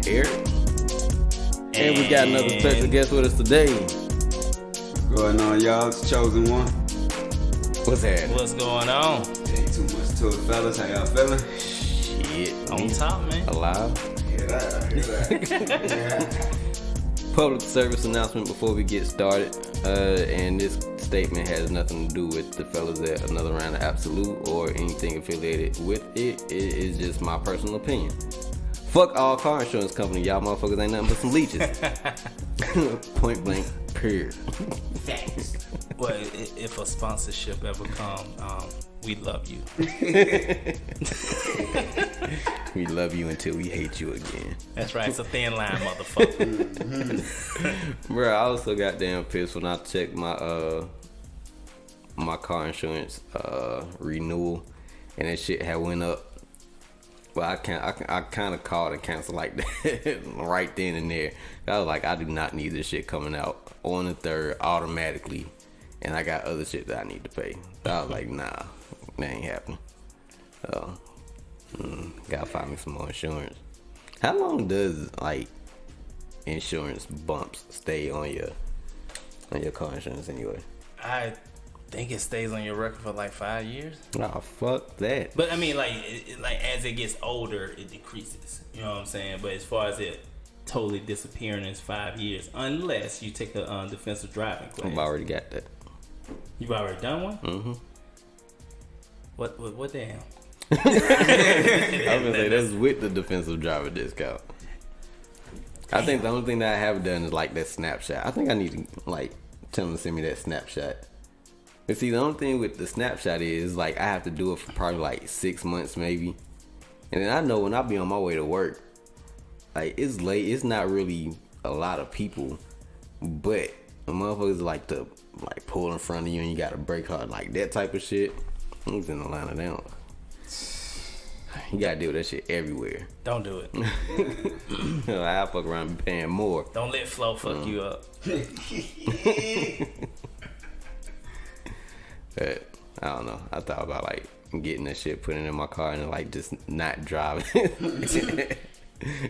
Eric. And we got another special guest with us today. What's going on, y'all? It's Chosen One. What's happening? What's going on? Ain't too much to it, fellas. How y'all feeling? Shit. On top, man. Alive. Hear that. Public service announcement before we get started. And this statement has nothing to do with the fellas at Another Round of Ab-So-Lute or anything affiliated with it. It is just my personal opinion. Fuck all car insurance company. Y'all motherfuckers ain't nothing but some leeches. Point blank, period. Thanks. Well, if a sponsorship ever come, we love you. We love you until we hate you again. That's right. It's a thin line, motherfucker. Bro, I was so goddamn pissed when I checked my my car insurance renewal, and that shit had went up. Well, I kind of called and canceled like that right then and there. I was like, I do not need this shit coming out on the 3rd automatically, and I got other shit that I need to pay. So I was like, nah, that ain't happening. Gotta find me some more insurance. How long does like insurance bumps stay on your car insurance anyway? I think it stays on your record for like 5 years. Oh, fuck that. But I mean, like as it gets older, it decreases. You know what I'm saying? But as far as it totally disappearing is 5 years, unless you take a defensive driving class. I've already got that. You've already done one? Mm-hmm. What damn? I was gonna say that's with the defensive driver discount. I think the only thing that I haven't done is like that snapshot. I think I need to like tell them to send me that snapshot. But see, the only thing with the snapshot is like I have to do it for probably like 6 months maybe, and then I know when I be on my way to work, like it's late. It's not really a lot of people, but the motherfuckers like to like pull in front of you and you got to brake hard like that type of shit. Who's in Atlanta now? You gotta deal with that shit everywhere. Don't do it. I'll fuck around and be paying more. Don't let Flo fuck you up. But I don't know. I thought about like getting that shit, putting it in my car, and like just not driving.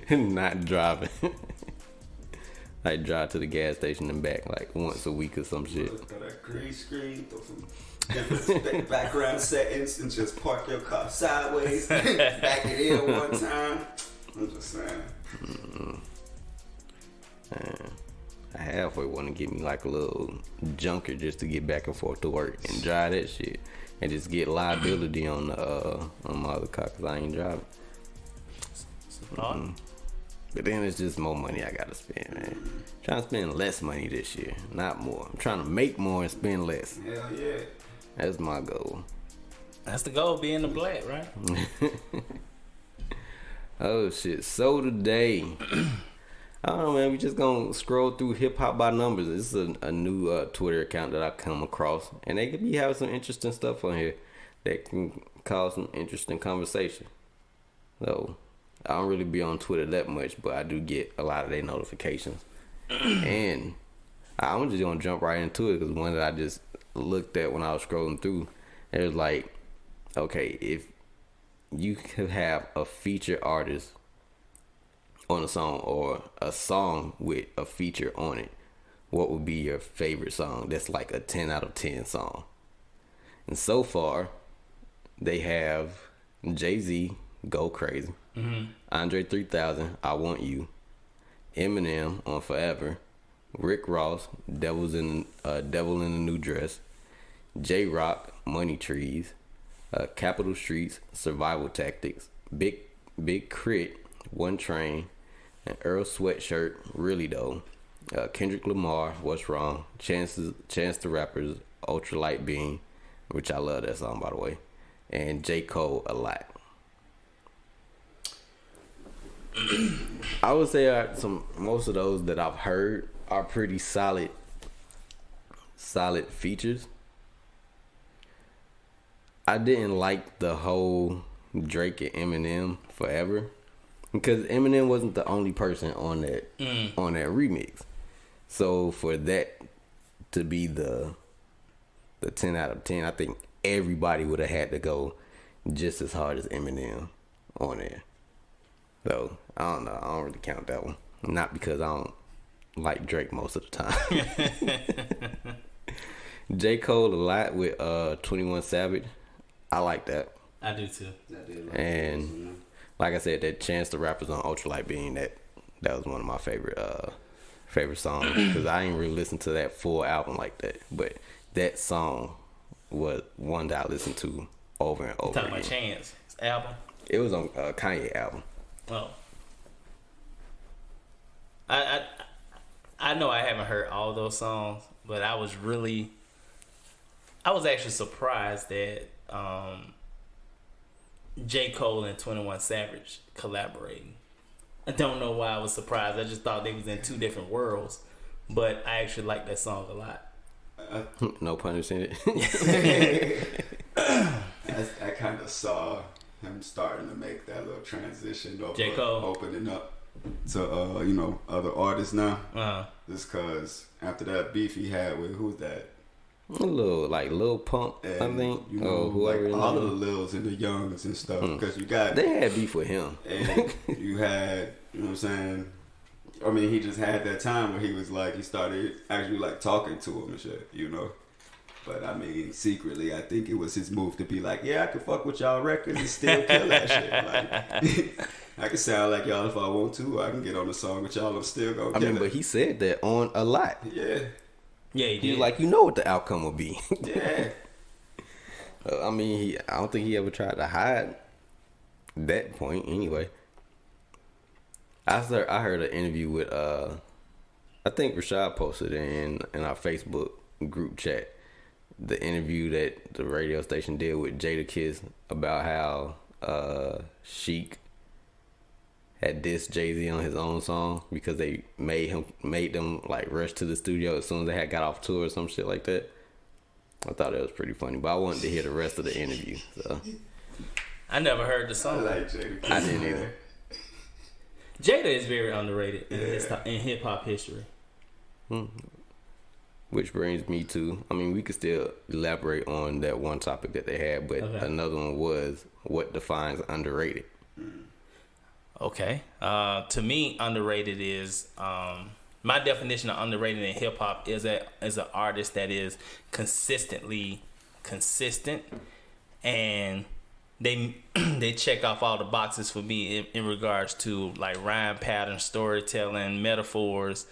Not driving. Like drive to the gas station and back like once a week or some shit. Got that green screen, throw some different background settings, and just park your car sideways, back it in one time. I'm just saying. I halfway want to get me like a little junker just to get back and forth to work and drive that shit, and just get liability on my other car because I ain't driving. But then it's just more money I gotta spend, man. Trying to spend less money this year, not more. I'm trying to make more and spend less. Hell yeah. That's my goal. That's the goal, being the black, right? Oh shit. So today, I don't know, man, we just gonna scroll through hip hop by numbers. This is a new Twitter account that I come across, and they could be having some interesting stuff on here that can cause some interesting conversation. So I don't really be on Twitter that much, but I do get a lot of their notifications. And I'm just gonna jump right into it because one that I just looked at when I was scrolling through, it was like, okay, if you could have a featured artist on a song or a song with a feature on it, what would be your favorite song that's like a 10 out of 10 song? And so far, they have Jay-Z, Go Crazy, Andre 3000, I Want You, Eminem on Forever, Rick Ross, Devil in a New Dress, J-Rock, Money Trees, Capital Streets, Survival Tactics, Big Crit, One Train, and Earl Sweatshirt, Really Though, Kendrick Lamar, What's Wrong, Chance the Rapper's Ultralight Beam, which I love that song by the way, and J. Cole, A Lot. I would say most of those that I've heard are pretty solid features. I didn't like the whole Drake and Eminem Forever because Eminem wasn't the only person on that remix. So for that to be the 10 out of 10, I think everybody would have had to go just as hard as Eminem on there. So I don't know. I don't really count that one. Not because I don't like Drake most of the time. J. Cole a lot with 21 Savage. I like that. I do too. And like I said, that Chance the Rapper's on Ultralight Beam, that was one of my favorite songs, because I ain't really listened to that full album like that. But that song was one that I listened to over and over. Talking about Chance album. It was on Kanye album. Oh. I know I haven't heard all those songs, but I was actually surprised that J. Cole and 21 Savage collaborating. I don't know why I was surprised. I just thought they was in two different worlds, but I actually like that song a lot. No pun intended. I kind of saw him starting to make that little transition over, J. Cole opening up to other artists now. Uh-huh. Just cause after that beef he had with who's that? A little like Lil Pump, And, I think. Like all of the Lils and the Youngs and stuff. Because you got they had beef with him, and you had, you know what I'm saying? I mean, he just had that time where he was like, he started actually like talking to him and shit, you know. But I mean, secretly, I think it was his move to be like, yeah, I can fuck with y'all records and still kill that shit. Like, I can sound like y'all if I want to. I can get on the song with y'all. I'm still gonna kill it. but he said that on a lot. Yeah. Yeah, he He did. was like, you know what the outcome will be. Yeah. I mean, I don't think he ever tried to hide that point anyway. I heard an interview with, I think Rashad posted it in our Facebook group chat, the interview that the radio station did with Jadakiss about how Sheik had dissed Jay-Z on his own song because they made them like rush to the studio as soon as they had got off tour or some shit like that. I thought that was pretty funny, but I wanted to hear the rest of the interview. So I never heard the I song. like Jada. I didn't either. Jada is very underrated in hip hop history. Which brings me to, I mean, we could still elaborate on that one topic that they had, but another one was what defines underrated. Okay. To me, underrated is my definition of underrated in hip hop is an artist that is consistently consistent, and they check off all the boxes for me in regards to like rhyme patterns, storytelling, metaphors,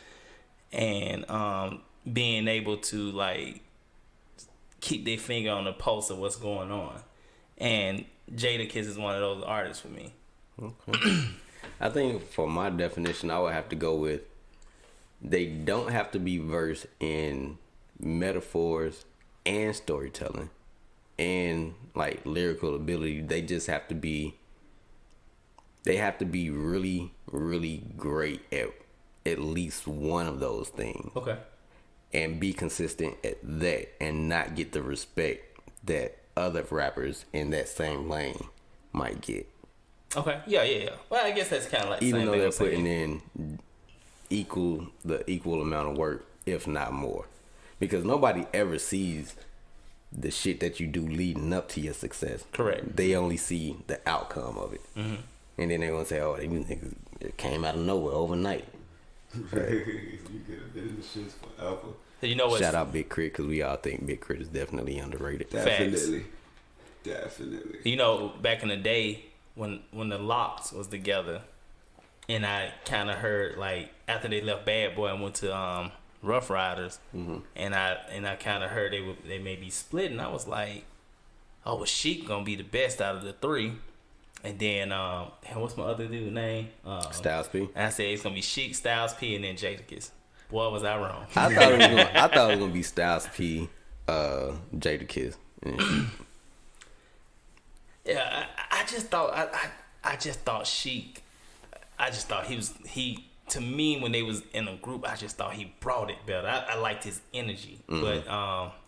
and being able to like keep their finger on the pulse of what's going on. And Jadakiss is one of those artists for me. Okay. I think for my definition, I would have to go with they don't have to be versed in metaphors and storytelling and like lyrical ability. They just have to be really, really great at least one of those things. Okay. And be consistent at that and not get the respect that other rappers in that same lane might get. Okay. Yeah. Well, I guess that's kind of like Even same though thing they're I'm saying. putting in the equal amount of work, if not more. Because nobody ever sees the shit that you do leading up to your success. Correct. They only see the outcome of it. Mm-hmm. And then they're going to say, oh, these niggas, it came out of nowhere overnight. You could have been in the shits forever. So you know what? Shout out Big Crit, because we all think Big Crit is definitely underrated. Definitely. You know, back in the day when the Locks was together, and I kind of heard like after they left Bad Boy and went to Rough Riders, and I kind of heard they may be split, and I was like, oh, well, Sheik gonna be the best out of the three. And then, what's my other dude name? Styles P. And I said it's gonna be Sheik, Styles P, and then Jadakiss. Boy, was I wrong. I thought it was gonna be Styles P, Jadakiss. Yeah, I just thought Sheik. I just thought he to me when they was in a group. I just thought he brought it better. I liked his energy, but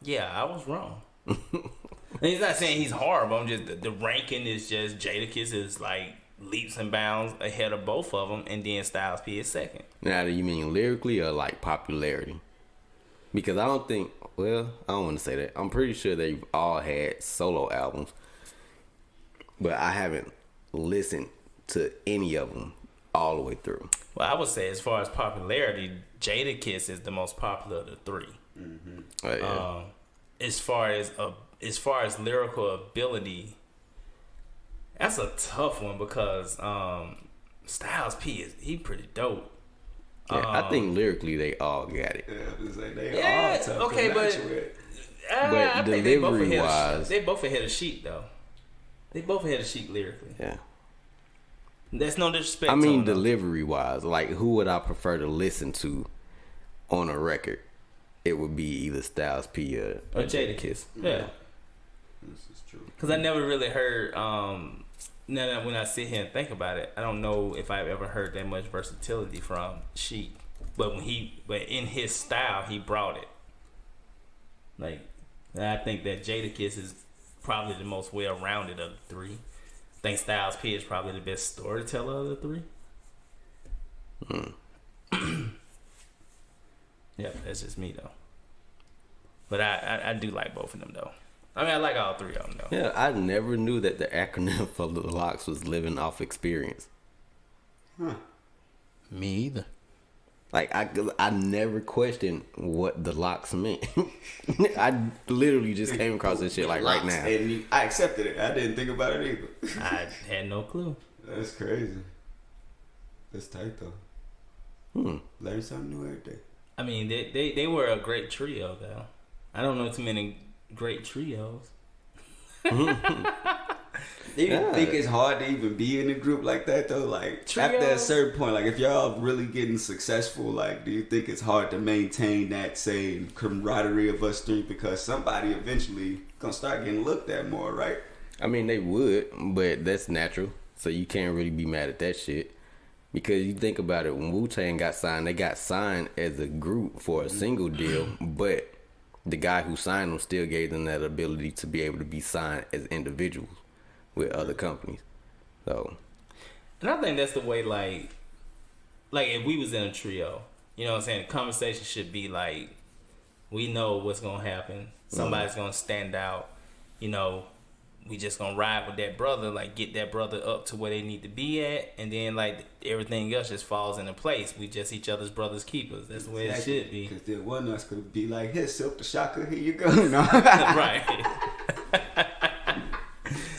yeah, I was wrong. And he's not saying he's horrible. I'm just the ranking is just Jadakiss is like leaps and bounds ahead of both of them, and then Styles P is second. Now, do you mean lyrically or like popularity? Because I don't want to say that. I'm pretty sure they've all had solo albums, but I haven't listened to any of them all the way through. Well, I would say as far as popularity, Jadakiss is the most popular of the three. Mm-hmm. Oh, yeah. As far as lyrical ability, that's a tough one because Styles P he pretty dope. Yeah, I think lyrically they all got it. Yeah, it's like they all tough. Okay, but I think delivery wise, they both ahead of Sheek though. They both ahead of Sheek lyrically. Yeah. That's no disrespect. I mean, to him, delivery wise, like who would I prefer to listen to on a record? It would be either Styles P or Jadakiss. Yeah. This is true. Because I never really heard. Now that when I sit here and think about it, I don't know if I've ever heard that much versatility from Sheek. But in his style, he brought it. Like, I think that Jadakiss is probably the most well-rounded of the three. I think Styles P is probably the best storyteller of the three. Yeah, that's just me though. But I do like both of them though. I mean, I like all three of them though. Yeah, I never knew that the acronym for the LOX was living off experience. Huh. Me either. Like I never questioned what the LOX meant. I literally just came across this shit like right now. And I accepted it. I didn't think about it either. I had no clue. That's crazy. That's tight though. Learn something new every day. I mean, they were a great trio though. I don't know too many great trios. Do you think it's hard to even be in a group like that though? Like Trios? after a certain point, like if y'all really getting successful, like do you think it's hard to maintain that same camaraderie of us three because somebody eventually gonna start getting looked at more, right? I mean, they would, but that's natural. So you can't really be mad at that shit. Because you think about it, when Wu-Tang got signed, they got signed as a group for a single deal, but the guy who signed them still gave them that ability to be able to be signed as individuals with other companies. So, and I think that's the way, like if we was in a trio, you know what I'm saying? The conversation should be like, we know what's gonna happen. Somebody's gonna stand out. You know, we just gonna ride with that brother, like get that brother up to where they need to be at, and then like everything else just falls into place. We just each other's brothers' keepers. That's the way it should be. Because then one of us could be like, "Here, Silk the Shocker, here you go." No. Right.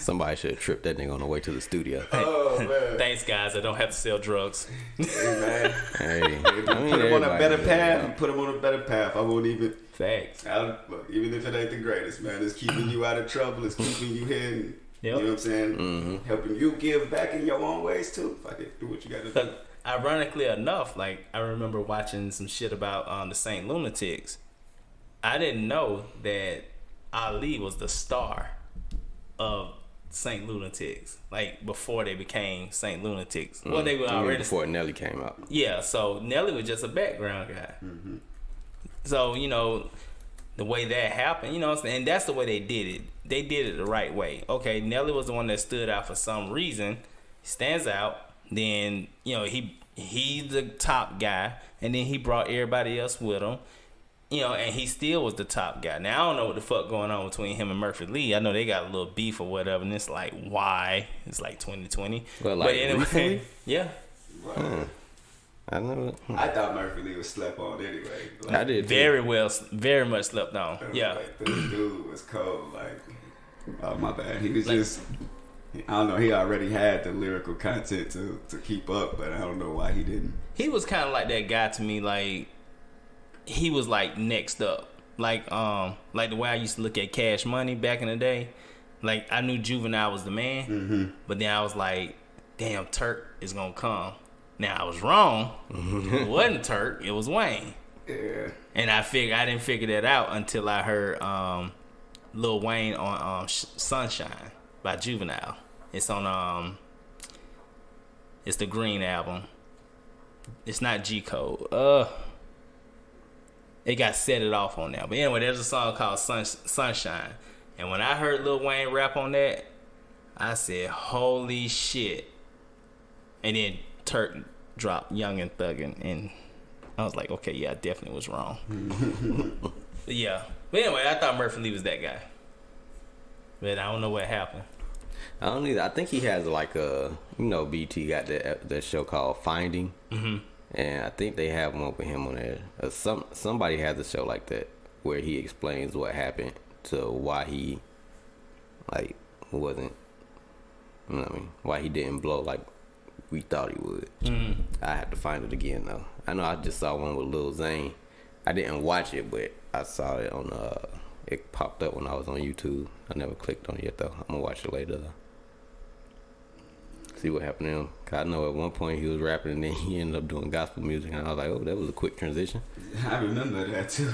somebody should have tripped that nigga on the way to the studio. Oh man! Thanks, guys. I don't have to sell drugs. Hey man, Hey, put him on a better path. Put him on a better path. I won't even. Facts. Look, even if it ain't the greatest, man, it's keeping you out of trouble. It's keeping you here. And, Yep. You know what I'm saying? Mm-hmm. Helping you give back in your own ways too. Fuck it, do what you gotta do. Ironically enough, like I remember watching some shit about the Saint Lunatics. I didn't know that Ali was the star of Saint Lunatics, like before they became Saint Lunatics. Well, they were already before Nelly came out. Yeah, so Nelly was just a background guy. Mm-hmm. So you know the way that happened, you know what I'm saying? And that's the way they did it. They did it the right way. Okay, Nelly was the one that stood out for some reason. He stands out. Then, you know, he's the top guy. And then he brought everybody else with him. You know, and he still was the top guy. Now, I don't know what the fuck going on between him and Murphy Lee. I know they got a little beef or whatever. And it's like, why? It's like 2020. Well, like, but anyway, recently? yeah. Right. I know. I thought Murphy Lee was slept on anyway. Like, I did too. Very much slept on. Yeah. Like, this dude was cold. Like, oh my bad. He was just. I don't know. He already had the lyrical content to keep up, but I don't know why he didn't. He was kind of like that guy to me. Like he was like next up. Like the way I used to look at Cash Money back in the day. Like I knew Juvenile was the man, but then I was like, damn, Turk is gonna come. Now I was wrong. It wasn't Turk. It was Wayne. Yeah. And I didn't figure that out until I heard Lil Wayne on Sunshine by Juvenile. It's on it's the Green album. It's not G Code. It got Set It Off on there. But anyway, there's a song called Sunshine. And when I heard Lil Wayne rap on that, I said, holy shit. And then Turk dropped Young and Thuggin', and I was like, okay, yeah, I definitely was wrong. But yeah. But anyway, I thought Murphy Lee was that guy. But I don't know what happened. I don't either. I think he has like a, BT got that show called Finding, and I think they have one with him on there. Somebody has a show like that where he explains what happened to why he like wasn't, why he didn't blow like we thought he would. I have to find it again though. I know I just saw one with Lil Zane. I didn't watch it, but I saw it on it popped up when I was on YouTube. I never clicked on it yet though. I'm gonna watch it later though. See what happened to him. 'Cause I know at one point he was rapping and then he ended up doing gospel music, and I was like, oh, that was a quick transition. I remember that too.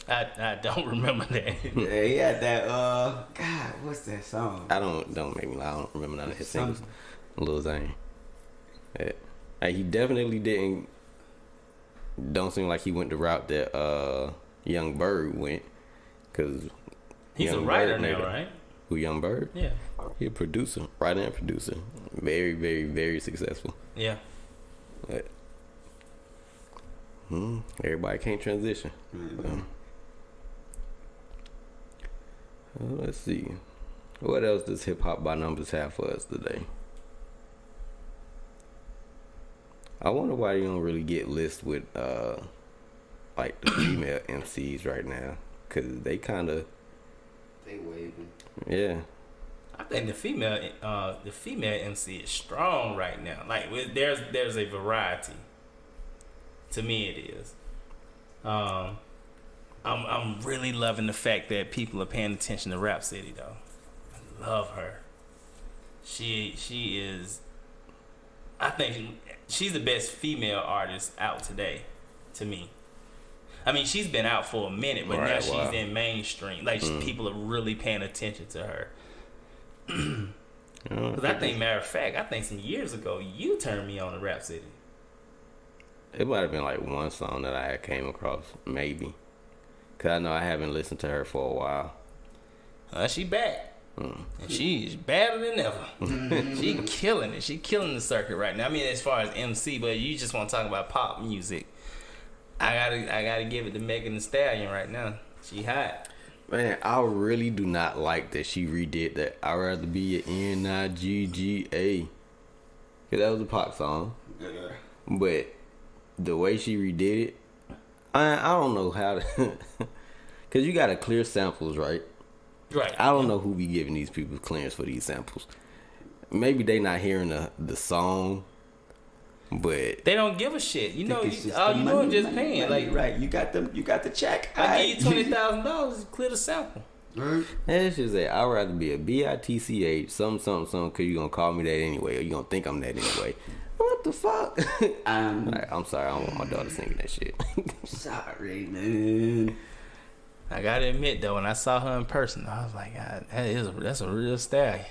I don't remember that. Yeah, he had that. God, what's that song? Don't make me lie. I don't remember none of his singles. Lil Zane. Yeah. Like, he definitely don't seem like he went the route that Young Bird went, because he's a writer now, right? Who, Young Bird? Yeah. He a producer, writer and producer. Very, very, very successful. Yeah. But, everybody can't transition. Let's see. What else does Hip Hop by Numbers have for us today? I wonder why you don't really get lists with like the female MCs right now, because they kind of waving. Yeah. I think the female MC is strong right now. Like, there's a variety. To me, it is. I'm really loving the fact that people are paying attention to Rap City though. I love her. She is. I think she's the best female artist out today, to me. I mean, she's been out for a minute, but now she's in mainstream. Like, people are really paying attention to her. Because I think, matter of fact, I think some years ago, you turned me on to Rap City. It might have been like one song that I had came across, maybe. Because I know I haven't listened to her for a while. She back. And she's better than ever. She killing it. She killing the circuit right now. I mean, as far as MC, but you just want to talk about pop music. I gotta give it to Megan Thee Stallion right now. She hot. Man, I really do not like that she redid that I'd rather be an Nigga. That was a pop song. Yeah. But the way she redid it, I don't know how to. Because you got to clear samples, right? Right. I don't know who be giving these people clearance for these samples. Maybe they not hearing the song, but they don't give a shit. You know, all you doing just paying. Like, right, you got the check. I give you $20,000 to clear the sample. Right. That shit say I'd rather be a BITCH something because you gonna call me that anyway, or you gonna think I'm that anyway. What the fuck? I'm sorry, I don't want my daughter singing that shit. Sorry, man. I gotta admit though, when I saw her in person, I was like, God, that's a real stallion.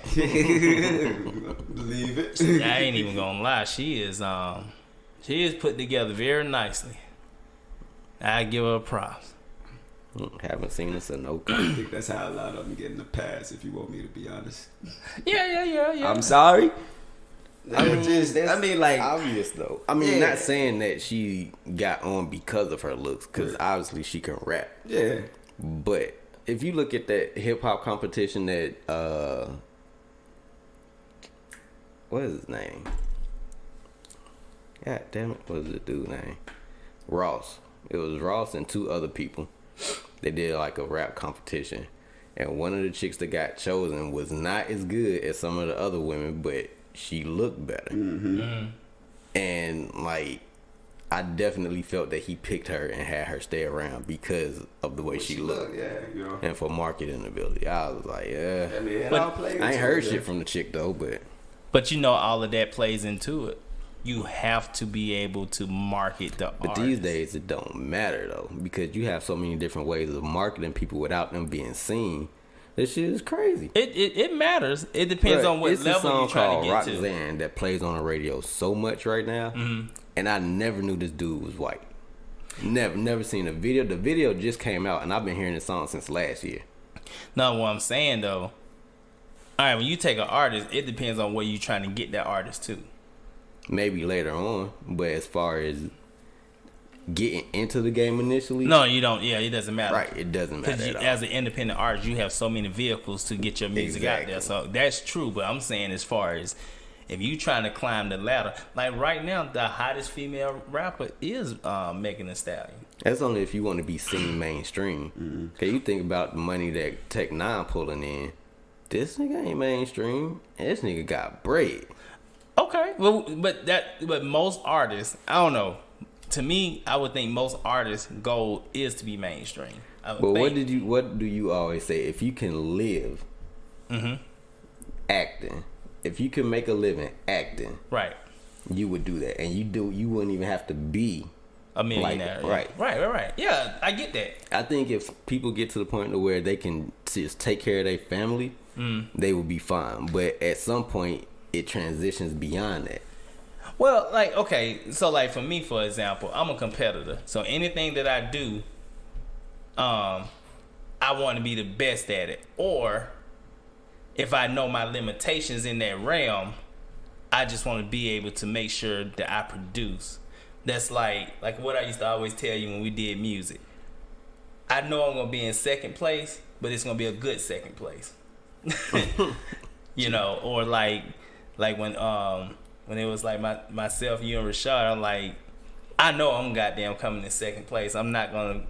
Believe it. I ain't even gonna lie. She is put together very nicely. I give her props. Haven't seen this in no. I think that's how a lot of them get in the past. If you want me to be honest. Yeah. I'm sorry. I mean, like obvious though. I mean, not saying that she got on because of her looks, because obviously she can rap. Yeah. But if you look at that hip hop competition that what is his name? God damn it, what is the dude's name? Ross. It was Ross and two other people. They did like a rap competition, and one of the chicks that got chosen was not as good as some of the other women, but she looked better. And like, I definitely felt that he picked her and had her stay around because of the way she looked. Yeah, and for marketing ability. I was like, yeah. I mean, but I ain't heard shit from the chick though, but you know, all of that plays into it. You have to be able to market the But artist. these days it don't matter though, because you have so many different ways of marketing people without them being seen. This shit is crazy. It matters. It depends on what level you're trying to get to. It's a song called Roxanne that plays on the radio so much right now, and I never knew this dude was white. Never seen a video. The video just came out, and I've been hearing this song since last year. No, what I'm saying though, all right, when you take an artist, it depends on where you're trying to get that artist to. Maybe later on, but as far as getting into the game initially. No, you don't. Yeah, it doesn't matter. Right, it doesn't matter at all. As an independent artist, you have so many vehicles to get your music out there. So that's true. But I'm saying, as far as if you trying to climb the ladder, like right now, the hottest female rapper is Megan Thee Stallion. That's only if you want to be seen mainstream. Cause you think about the money that Tech Nine pulling in. This nigga ain't mainstream. This nigga got bread. Okay, well, but most artists, I don't know. To me, I would think most artists' goal is to be mainstream. But what do you always say? If you can live acting, if you can make a living acting, right, you would do that, and you wouldn't even have to be a millionaire. Like, right. Yeah, I get that. I think if people get to the point where they can just take care of their family, they will be fine. But at some point, it transitions beyond that. Well, like, okay, so like for me, for example, I'm a competitor. So anything that I do, I want to be the best at it. Or if I know my limitations in that realm, I just want to be able to make sure that I produce. That's like what I used to always tell you when we did music. I know I'm going to be in second place, but it's going to be a good second place. You know, or like when it was like myself, you and Rashad, I'm like, I know I'm goddamn coming in second place. I'm not gonna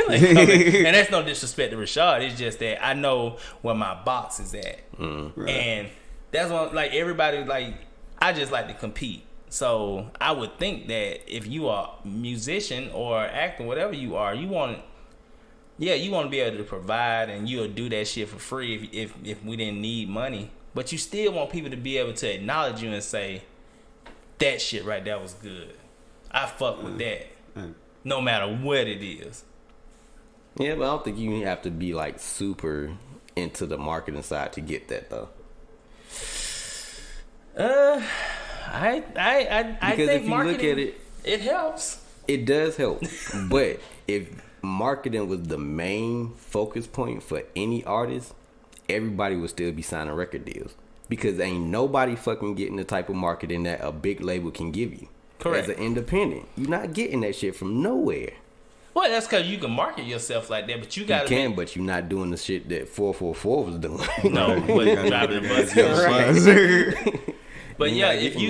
like, and that's no disrespect to Rashad. It's just that I know where my box is at, Right. and that's what like everybody like. I just like to compete. So I would think that if you are a musician or actor, whatever you are, you want to be able to provide, and you'll do that shit for free if we didn't need money. But you still want people to be able to acknowledge you and say, that shit right there was good. I fuck with that. No matter what it is. Yeah, but I don't think you have to be like super into the marketing side to get that though. I because think if you marketing, look at it helps. It does help. But if marketing was the main focus point for any artist, everybody would still be signing record deals. Because ain't nobody fucking getting the type of marketing that a big label can give you. Correct. As an independent, you're not getting that shit from nowhere. Well, that's because you can market yourself like that, but you got to. You can, but you're not doing the shit that 444 was doing. No, but driving the bus. Right. But You're yeah, not if getting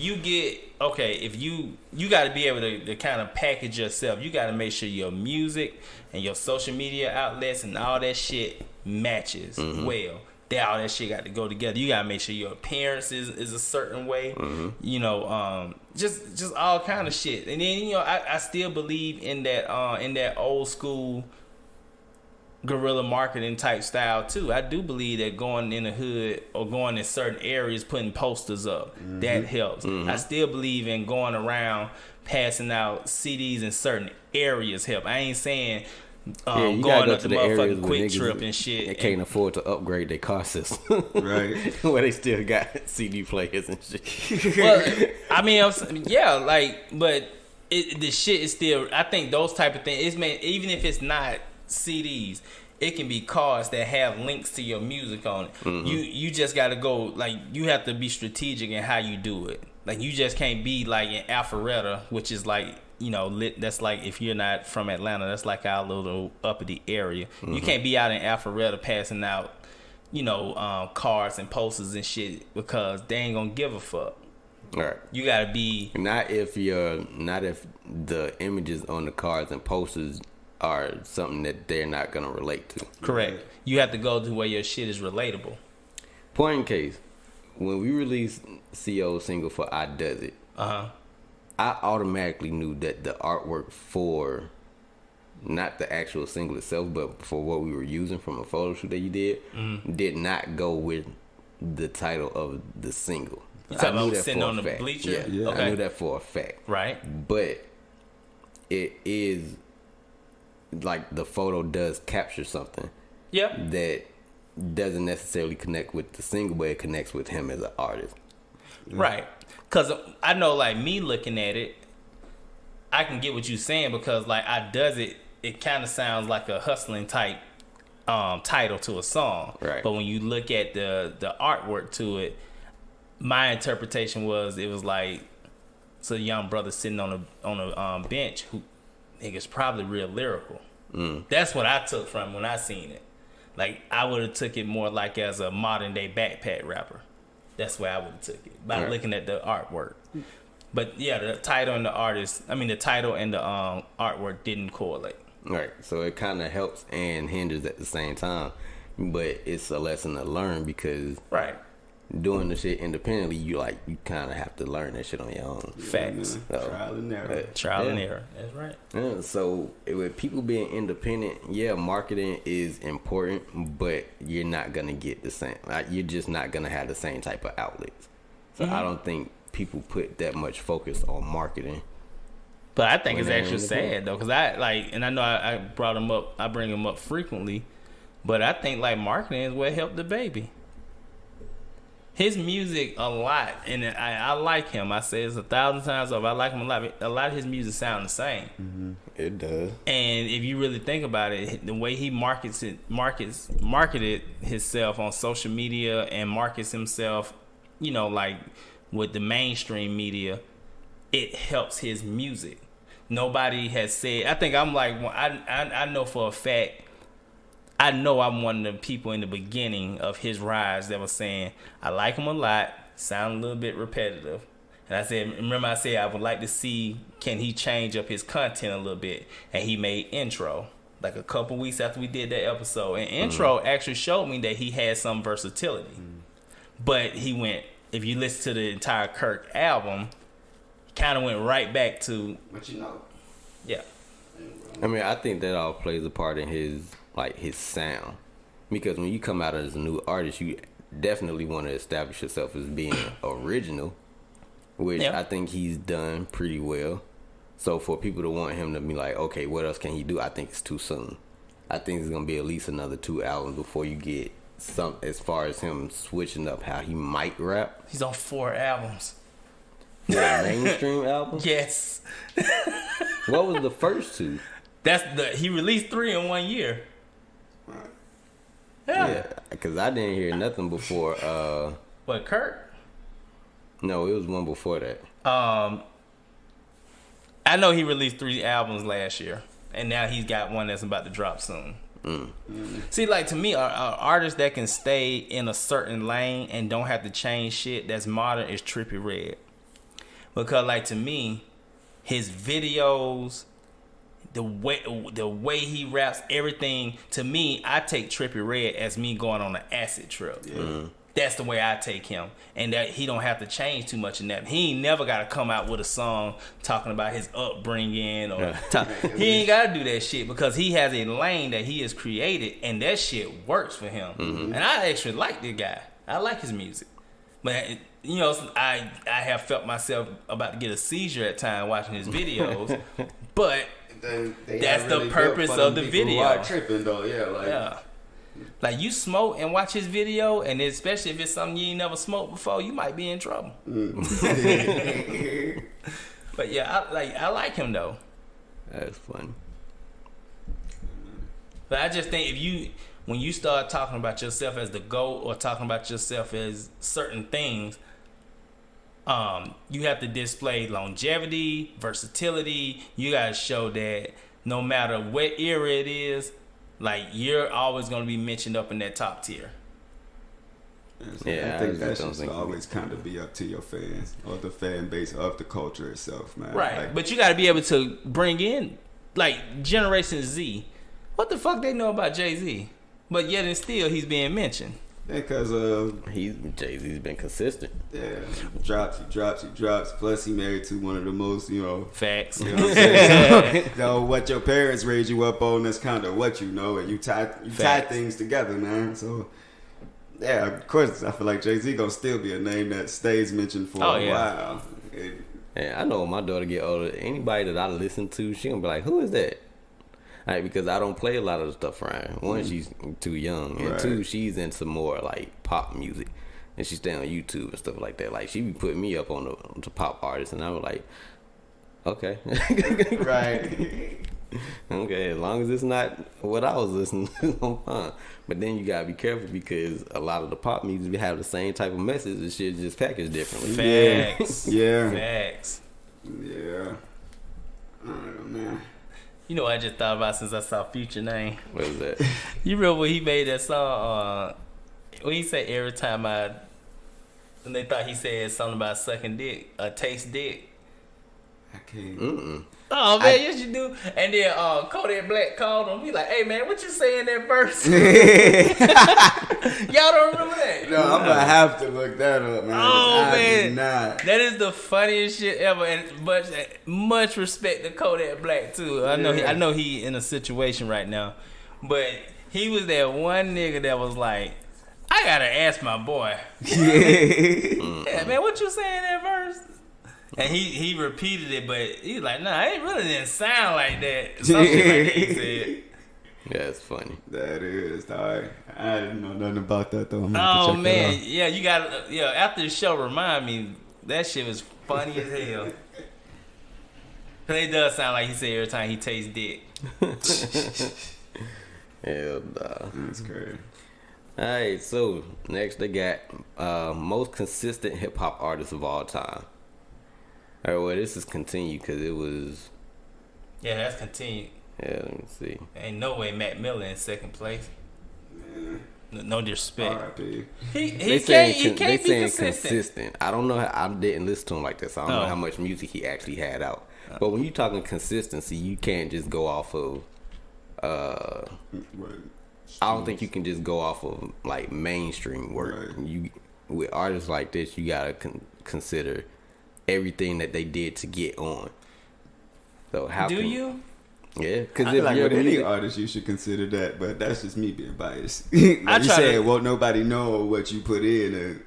you get if you got to be able to kind of package yourself. You got to make sure your music and your social media outlets and all that shit matches well. All that shit got to go together. You gotta make sure your appearance is a certain way. You know, just all kind of shit. And then you know, I still believe in that old school guerrilla marketing type style too. I do believe that going in the hood or going in certain areas, putting posters up, that helps. I still believe in going around passing out CDs in certain areas help. I ain't saying going up to the motherfucking Quick Trip and shit. They can't afford to upgrade their car system. Right. Where they still got CD players and shit. Well, I mean, but the shit is still, I think those type of things, even if it's not CDs, it can be cards that have links to your music on it. You just got to go, like, you have to be strategic in how you do it. Like, you just can't be like in Alpharetta, which is like, you know, that's like, if you're not from Atlanta, that's like our little uppity area. You can't be out in Alpharetta passing out, you know, cards and posters and shit, because they ain't gonna give a fuck. All right. You gotta be not if the images on the cards and posters are something that they're not gonna relate to. Correct. You have to go to where your shit is relatable. Point in case, when we released CO's single for I Does It, I automatically knew that the artwork for not the actual single itself, but for what we were using from a photo shoot that you did not go with the title of the single. You talking about sitting on the bleacher? Yeah. Okay. I knew that for a fact. Right. But it is like the photo does capture something. Yeah. That doesn't necessarily connect with the single, but it connects with him as an artist. Right. Because I know, like, me looking at it, I can get what you're saying, because, like, I Does It, it kind of sounds like a hustling type title to a song. Right. But when you look at the artwork to it, my interpretation was, it was like to a young brother sitting on a bench who nigga's probably real lyrical. That's what I took from when I seen it. Like, I would have took it more like as a modern day backpack rapper. That's where I would have took it by looking at the artwork. But yeah, the title and the artwork didn't correlate. Right. So it kind of helps and hinders at the same time, but it's a lesson to learn because doing the shit independently, you kind of have to learn that shit on your own. Facts. So, trial and error. Trial and error. That's right. Yeah, so with people being independent, marketing is important, but you're not gonna get the same. You're just not gonna have the same type of outlets. So I don't think people put that much focus on marketing. But I think it's actually sad though, because I know I brought him up. I bring him up frequently, but I think like marketing is what helped the baby. His music a lot, and I like him. I say it's 1,000 times over. I like him a lot. A lot of his music sound the same. Mm-hmm. It does. And if you really think about it, the way he marketed himself on social media and markets himself, like with the mainstream media, it helps his music. Nobody has said. I think I'm like I know for a fact. I know I'm one of the people in the beginning of his rise that was saying, I like him a lot, sound a little bit repetitive. And I said, I would like to see, can he change up his content a little bit? And he made Intro, like a couple weeks after we did that episode. And Intro actually showed me that he had some versatility. But he went, if you listen to the entire Kirk album, he kind of went right back to... What you know? Yeah. I mean, I think that all plays a part in his sound, because when you come out as a new artist, you definitely want to establish yourself as being original, which I think he's done pretty well. So for people to want him to be like, okay, what else can he do? I think it's too soon. I think it's gonna be at least another 2 albums before you get some as far as him switching up how he might rap. He's on 4 albums. Yeah, mainstream albums. Yes. What was the first 2? He released 3 in 1 year. Yeah, because I didn't hear nothing before. What, Kirk? No, it was one before that. I know he released 3 albums last year, and now he's got one that's about to drop soon. See, like, to me, an artist that can stay in a certain lane and don't have to change shit that's modern is Trippie Redd. Because, like, to me, his videos, the way he raps, everything, to me, I take Trippie Redd as me going on an acid trip. That's the way I take him, and that he don't have to change too much in that. He ain't never got to come out with a song talking about his upbringing or he ain't got to do that shit, because he has a lane that he has created, and that shit works for him. And I actually like this guy. I like his music, but I have felt myself about to get a seizure at times watching his videos, but that's the purpose of the video. Tripping though, like you smoke and watch his video, and especially if it's something you ain't never smoked before, you might be in trouble. But yeah, I like him though. That's funny. But I just think when you start talking about yourself as the GOAT or talking about yourself as certain things, you have to display longevity, versatility. You gotta show that no matter what era it is, like, you're always gonna be mentioned up in that top tier. I think that should always kind of be up to your fans or the fan base of the culture itself, man. Right, like, but you gotta be able to bring in, like, Generation Z. What the fuck they know about Jay-Z? But yet and still he's being mentioned. Because Jay-Z's been consistent. Yeah, he drops. Plus, he married to one of the most, facts. You know what I'm saying? So what your parents raised you up on, that's kind of what you know, and you tie things together, man. So, yeah, of course, I feel like Jay-Z gonna still be a name that stays mentioned for a while. I know when my daughter get older, anybody that I listen to, she gonna be like, "Who is that?" Like, because I don't play a lot of the stuff around. One, she's too young, and two, she's into more like pop music, and she stay on YouTube and stuff like that. Like, she be putting me up on the pop artists, and I was like, okay, right, okay, as long as it's not what I was listening to, I'm fine. But then you gotta be careful, because a lot of the pop music have the same type of message. The shit just packaged differently. Facts, yeah, facts. Yeah. I don't know, man. You know what I just thought about since I saw Future name? What is that? You remember when he made that song? When he said every time and they thought he said something about sucking dick, taste dick. I can't. Oh man, yes you do. And then Kodak Black called him. He like, "Hey man, what you saying that verse?" Y'all don't remember that? No, I'm gonna have to look that up, man. Oh man, not. that is the funniest shit ever. And much respect to Kodak Black too. I know he in a situation right now, but he was that one nigga that was like, "I gotta ask my boy." Yeah, man, what you saying that verse? And he repeated it, but he's like, "Nah, it really didn't sound like that." Some shit like that he said. Yeah, it's funny. That is, dog. I didn't know nothing about that though. Oh man, yeah, you got after the show, remind me. That shit was funny as hell. Cause it does sound like he said every time he tastes dick. Hell nah. That's crazy. Alright, so next they got most consistent hip hop artist of all time. Alright, well this is continued because it was. Yeah, that's continued. Yeah, let me see. Ain't no way Mac Miller in second place. Man. No disrespect. R.I.P. He can't be consistent. Consistent. I don't know. I didn't listen to him like this. So I don't know how much music he actually had out. But when you talking consistency, you can't just go off of. I don't think you can just go off of like mainstream work. Right. You with artists like this, you gotta consider everything that they did to get on. So how do you? Yeah, because if like with any artist, you should consider that. But that's just me being biased. Like you said, won't nobody know what you put in,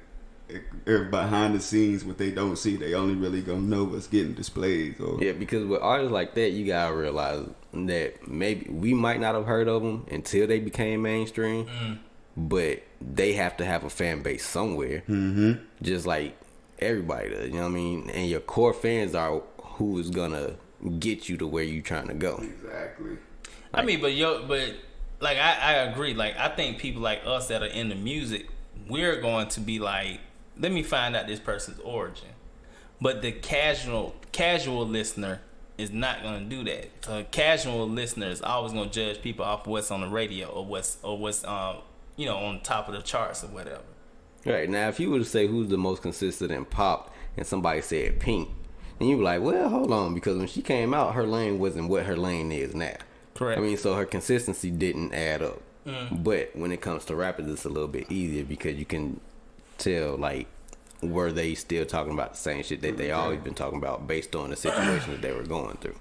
and behind the scenes, what they don't see, they only really gonna know what's getting displayed. So. Yeah, because with artists like that, you gotta realize that maybe we might not have heard of them until they became mainstream, but they have to have a fan base somewhere, just like everybody does. You know what I mean? And your core fans are who is gonna get you to where you trying to go. Exactly. I mean, but like I agree. Like I think people like us that are into music, we're going to be like, let me find out this person's origin. But the casual listener is not going to do that. A casual listener is always going to judge people off what's on the radio or what's on top of the charts or whatever. Right. Now, if you were to say who's the most consistent in pop, and somebody said Pink, and you were like, well, hold on, because when she came out, her lane wasn't what her lane is now. Correct. I mean, so her consistency didn't add up. But when it comes to rappers, it's a little bit easier because you can tell, like, were they still talking about the same shit that they always been talking about based on the situation that they were going through.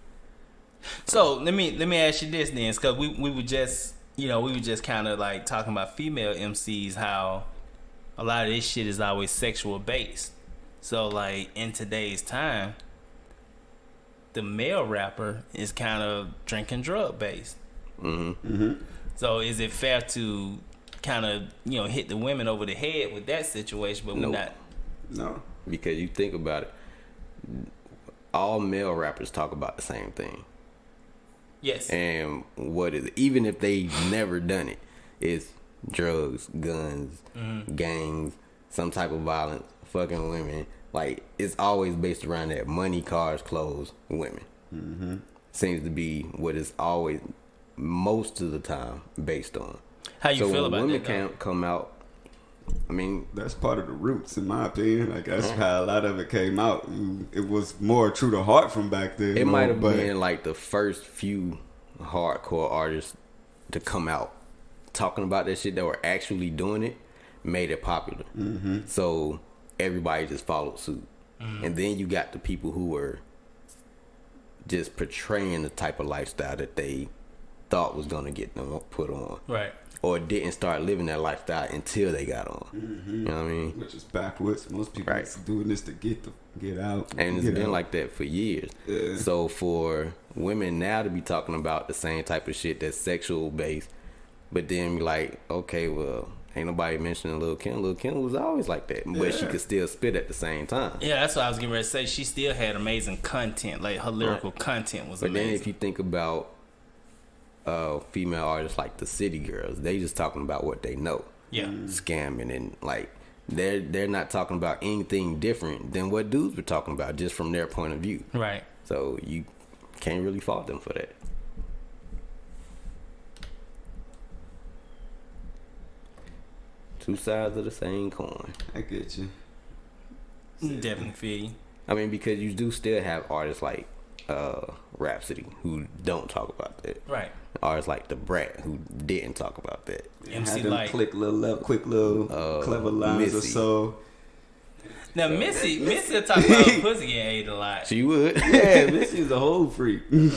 So let me ask you this then, because we were just kind of like talking about female MCs, how a lot of this shit is always sexual based. So like in today's time, the male rapper is kind of drinking drug based. So is it fair to kind of hit the women over the head with that situation, but we're not? No, because you think about it, all male rappers talk about the same thing. Yes. And what is it? Even if they never done it, it's drugs, guns, gangs, some type of violence, fucking women. Like, it's always based around that: money, cars, clothes, women. Seems to be what it's always, most of the time, based on. How you feel about that? So women can't come out. I mean, that's part of the roots, in my opinion. Like that's how a lot of it came out. It was more true to heart from back then. It might have been like the first few hardcore artists to come out talking about that shit that were actually doing it, made it popular. So everybody just followed suit. And then you got the people who were just portraying the type of lifestyle that they thought was going to get them put on. Right. Or didn't start living that lifestyle until they got on. You know what I mean? Which is backwards. Most people are doing this to get out. And it's been like that for years. Yeah. So for women now to be talking about the same type of shit that's sexual based, but then be like, okay, well, ain't nobody mentioning Lil' Kim. Lil' Kim was always like that, but she could still spit at the same time. Yeah, that's what I was getting ready to say. She still had amazing content. Like her lyrical content was amazing. But then if you think about female artists like the City Girls, they just talking about what they know. Yeah. Scamming and like they're not talking about anything different than what dudes were talking about, just from their point of view. Right. So you can't really fault them for that. Two sides of the same coin. I get you. Definitely feel you. I mean, because you do still have artists like Rhapsody who don't talk about that. Right. Artists like The Brat who didn't talk about that. MC Had them Light. quick little clever lines or Missy. so. Now Missy will talk about her pussy getting ate a lot. She would. Yeah, Missy's a whole freak. Do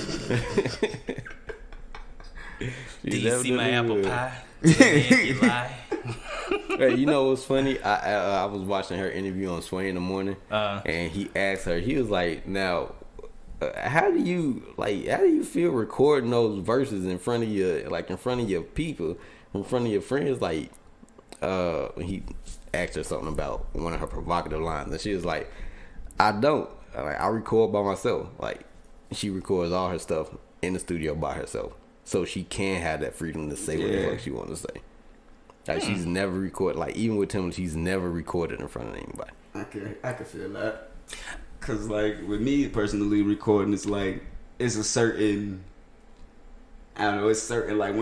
you see my apple pie? You lie. Hey, you know what's funny? I was watching her interview on Sway in the Morning, and he asked her. He was like, "Now, how do you feel recording those verses in front of your people, in front of your friends?" Like, he asked her something about one of her provocative lines, and she was like, "I don't. Like, I record by myself. Like, she records all her stuff in the studio by herself, so she can have that freedom to say what the fuck she want to say." Like, she's never recorded, like, even with Timberland, she's never recorded in front of anybody. I can feel that. Cause like with me personally, recording is like it's a certain, I don't know, it's certain like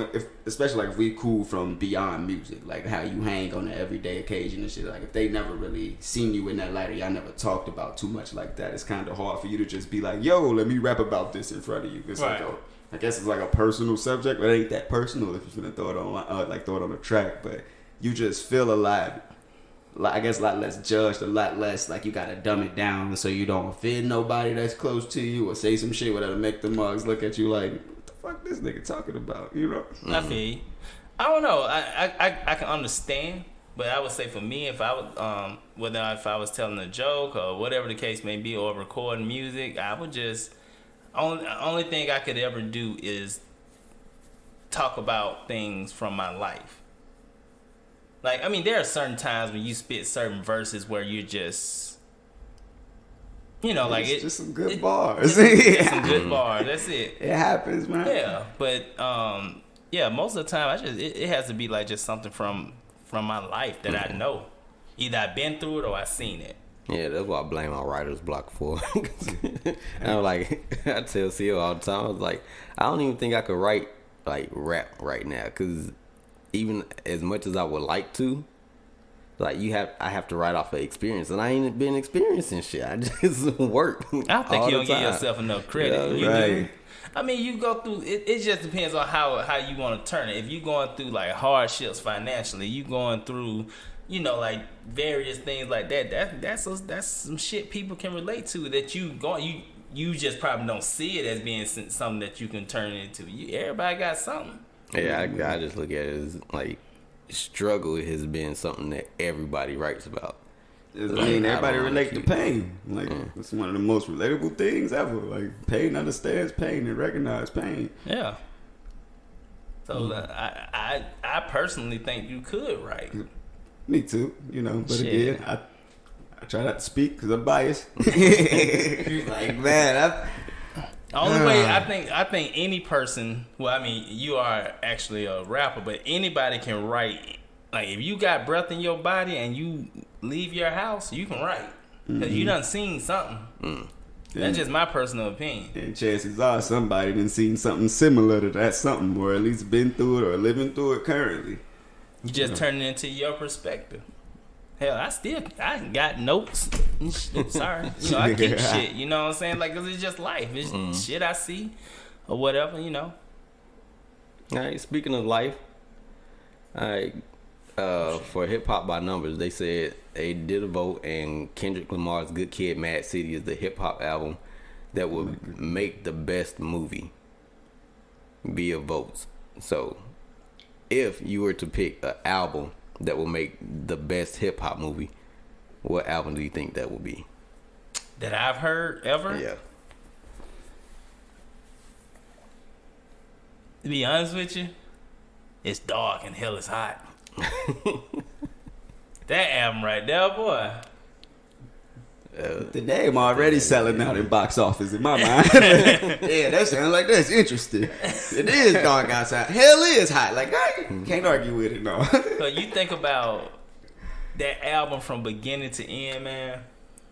especially like if we cool from beyond music, like how you hang on an everyday occasion and shit. Like if they never really seen you in that light or y'all never talked about too much like that, it's kind of hard for you to just be like, yo, let me rap about this in front of you. It's right. like I guess it's like a personal subject, but it ain't that personal if you're gonna throw it on a track. But you just feel a lot, I guess, a lot less judged, a lot less like you gotta dumb it down so you don't offend nobody that's close to you or say some shit whatever make the mugs look at you like, what the fuck this nigga talking about, you know? I feel you. I don't know. I can understand, but I would say for me, if I would whether if I was telling a joke or whatever the case may be, or recording music, I would just only thing I could ever do is talk about things from my life. Like, I mean, there are certain times when you spit certain verses where you just, you know, like it's just some good bars. It's some good bars. That's it. It happens, man. Yeah, but yeah, most of the time it has to be like just something from my life that I know. Either I've been through it or I've seen it. Yeah, that's what I blame my writer's block for. And I'm like, I tell CEO all the time, I was like, I don't even think I could write like rap right now, because even as much as I would like to, like I have to write off of experience, and I ain't been experiencing shit. I just work. I think you don't give yourself enough credit. Yeah, right. I mean, you go through it. It just depends on how you want to turn it. If you going through like hardships financially, you going through, you know, like various things like that. That's some shit people can relate to. That you just probably don't see it as being something that you can turn it into. Everybody got something. Yeah, I just look at it as like struggle has been something that everybody writes about. I mean, everybody relate to pain. Like, it's one of the most relatable things ever. Like, pain understands pain and recognize pain. Yeah. So I personally think you could write. Me too, you know. But Shit. again, I try not to speak because I'm biased. Like, man, Only way I think any person. Well, I mean, you are actually a rapper, but anybody can write. Like, if you got breath in your body and you leave your house, you can write because you done seen something. That's just my personal opinion. And chances are somebody done seen something similar to that something, or at least been through it or living through it currently. You just turn it into your perspective. Hell, I got notes. Sorry, you know, I keep shit. You know what I'm saying? Like, 'cause it's just life. It's shit I see or whatever. You know. All right. Speaking of life, all right. For Hip Hop by Numbers, they said they did a vote, and Kendrick Lamar's Good Kid, Mad City is the hip hop album that will make the best movie via votes. So, if you were to pick an album that will make the best hip hop movie, what album do you think that will be? That I've heard ever? Yeah. To be honest with you, it's dark and hell is hot. That album right there, boy. The name already selling out in box office in my mind. Yeah, that sounds like that's interesting. It is dark outside. Hell is hot. Like, I can't argue with it, no. So you think about that album from beginning to end, man.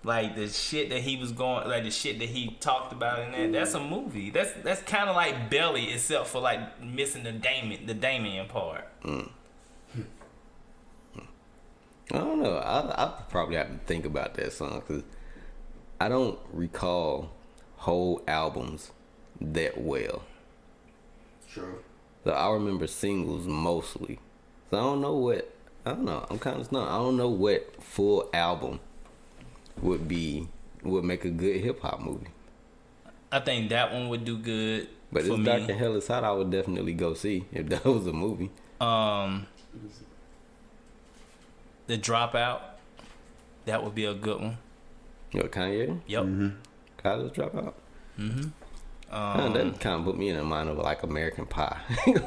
Like the shit that he was going, like the shit that he talked about in that. That's a movie. That's kind of like Belly, except for like missing the Damien part. I don't know. I probably have to think about that song because I don't recall whole albums that well. True. So I remember singles mostly. So I don't know. I'm kind of stunned. I don't know what full album would make a good hip hop movie. I think that one would do good. But for it's me. Dark and Hell is Hot. I would definitely go see if that was a movie. The Dropout, that would be a good one. You know, Kanye? Yep. College Dropout? Mm-hmm. That kind of put me in the mind of like American Pie.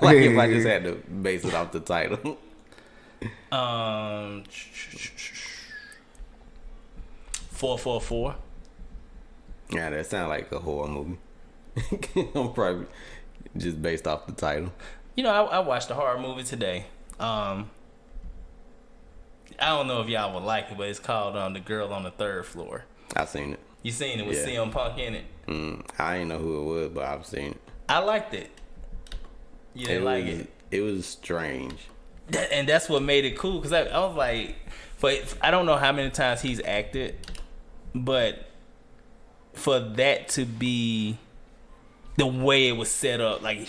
Like if I just had to base it off the title. 444. Yeah, that sounds like a horror movie. I'm probably just based off the title. You know, I watched a horror movie today. I don't know if y'all would like it, but it's called The Girl on the Third Floor. I've seen it. You seen it with Yeah. CM Punk in it? I didn't know who it was, but I've seen it. I liked it. You didn't like it? It was strange. And that's what made it cool, because I was like, I don't know how many times he's acted, but for that to be the way it was set up, like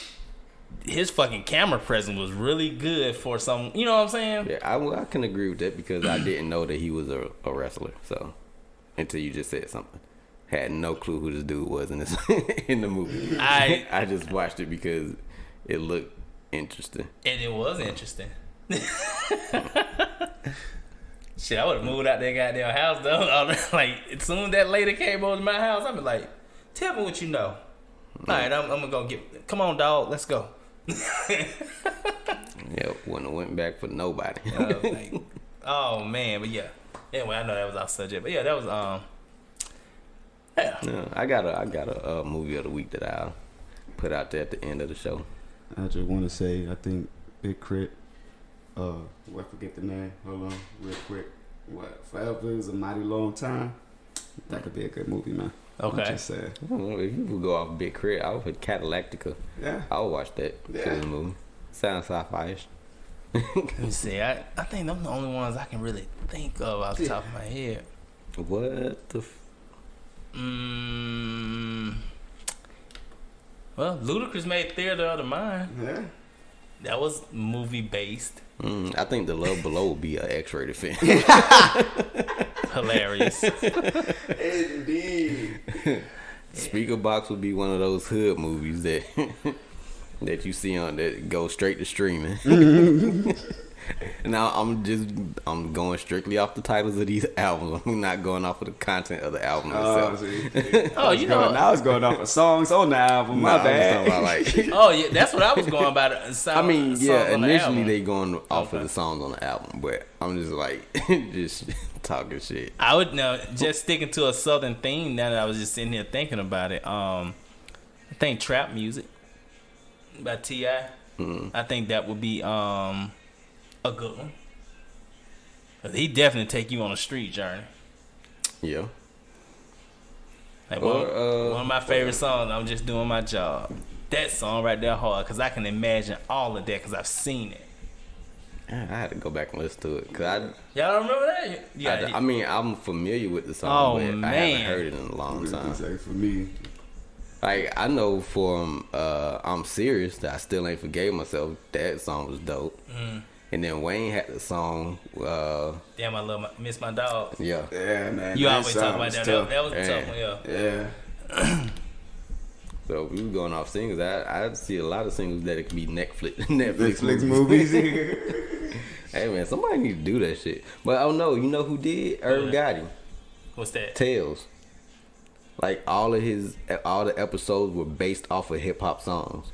his fucking camera presence was really good for some, you know what I'm saying? Yeah, I can agree with that because I didn't know that he was a wrestler. So until you just said something, had no clue who this dude was in this in the movie. I just watched it because it looked interesting. And it was interesting. Shit, I would have moved out that goddamn house though. Like as soon as that lady came over to my house, I'd be like, "Tell me what you know." All right, I'm gonna go get. Come on, dog, let's go. Yeah, wouldn't have went back for nobody. Oh man, but yeah. Anyway, I know that was our subject, but yeah, that was yeah. Yeah, I got a movie of the week that I'll put out there at the end of the show. I just want to say, I think Big Crit. I forget the name. Hold on, real quick. What? Forever is a mighty long time. That could be a good movie, man. Okay. I'm just saying. I don't know, if you would go off Big Crit, I would put Cadillactica. Yeah. I'll watch that movie. Sounds sci-fi-ish. Let me see. I think those are the only ones I can really think of off the top of my head. What the? Well, Ludacris made Theater of the Mind. Yeah. That was movie based. I think The Love Below would be an X-rated film. Hilarious. Indeed. Speaker Box would be one of those hood movies that that you see on that go straight to streaming. Now I'm going strictly off the titles of these albums. I'm not going off of the content of the album itself. Oh, you know, I was going off of songs on the album. My bad. oh yeah, that's what I was going about. I mean, yeah, initially they going off of the songs on the album, but I'm just like just talking shit. I would now just sticking to a southern theme. Now that I was just sitting here thinking about it, I think Trap Music by T.I. I think that would be a good one. He definitely take you on a street journey. Yeah. Like one of my favorite songs, I'm Just Doing My Job. That song right there hard because I can imagine all of that because I've seen it. I had to go back and listen to it because Y'all remember that? Yeah. I mean, I'm familiar with the song, but I haven't heard it in a long time. For me, like I know from I'm Serious that I Still Ain't Forgave Myself. That song was dope. And then Wayne had the song. Damn, I miss my dog. Yeah. Yeah, man. You always talk about that. That was a tough one, Yeah. So if we were going off singles, I see a lot of singles that it could be Netflix movies. Hey man, somebody need to do that shit. But oh no, you know who did? Irv Gotti. What's that? Tales. Like all the episodes were based off of hip hop songs.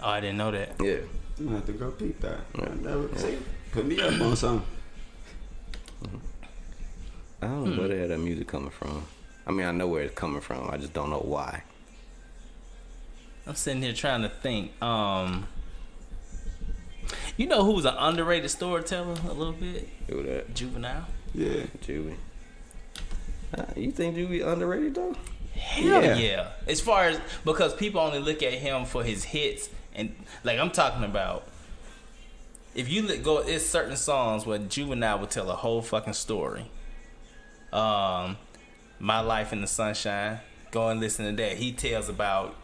Oh, I didn't know that. Yeah. I'm gonna have to go peep that. See, put me up on something. I don't know where the hell that music coming from. I mean, I know where it's coming from. I just don't know why. I'm sitting here trying to think. You know who's an underrated storyteller a little bit? Who that? Juvenile. Yeah. Juvie. You think Juvie underrated though? Hell yeah. As far as, because people only look at him for his hits, and like I'm talking about, if you go, it's certain songs where Juvenile would tell a whole fucking story. My Life in the Sunshine. Go and listen to that. He tells about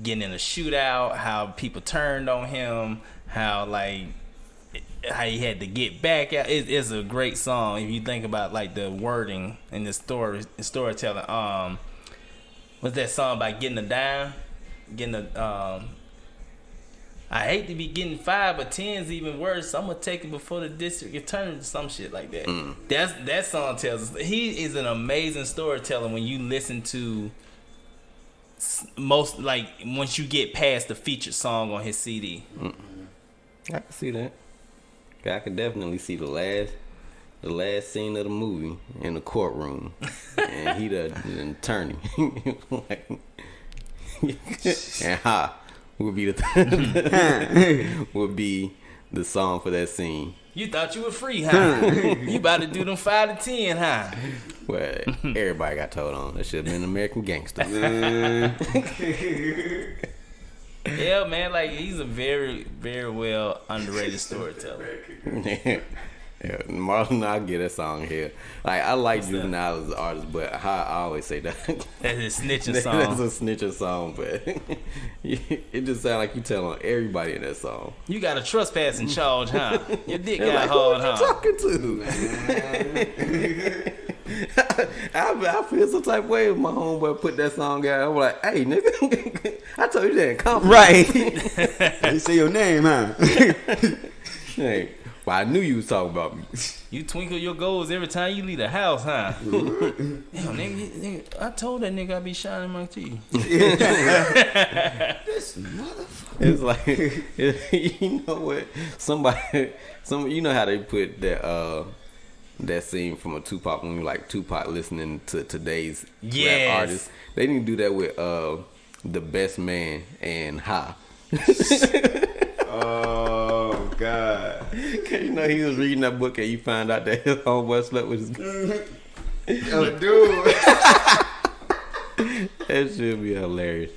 getting in a shootout, how people turned on him, how he had to get back out. It's a great song if you think about like the wording and the storytelling. What's that song about getting a dime? I hate to be getting 5 or 10's even worse. I'm gonna take it before the district attorney, some shit like that. That song tells us he is an amazing storyteller. When you listen to most, like once you get past the featured song on his CD, I can see that. I can definitely see the last scene of the movie in the courtroom, and he the attorney, like, and ha would be would be the song for that scene. You thought you were free, huh? You about to do them 5 to 10, huh? Well, everybody got told on. That should have been American Gangster. Yeah, man, like he's a very, very well underrated storyteller. Yeah, Marlon, I'll get that song here. Like, I like Juvenile as an artist, but I always say that. That's his snitching song. That's a snitching song, but it just sounds like you telling everybody in that song. You got a trespassing charge, huh? Your dick got like, hard, huh? Who you talking to? I feel some type of way if my homeboy put that song out. I'm like, hey, nigga, I told you that in confidence. Right. You say your name, huh? Hey, well, I knew you was talking about me. You twinkle your goals every time you leave the house, huh? Damn, nigga, I told that nigga I'd be shining my teeth. This motherfucker. It's like, you know what? You know how they put that scene from a Tupac movie, like Tupac listening to today's rap artists. They didn't do that with The Best Man and Ha. Oh God! Cause you know he was reading that book and you find out that his homeboy slept with his. Oh, dude! That should be hilarious.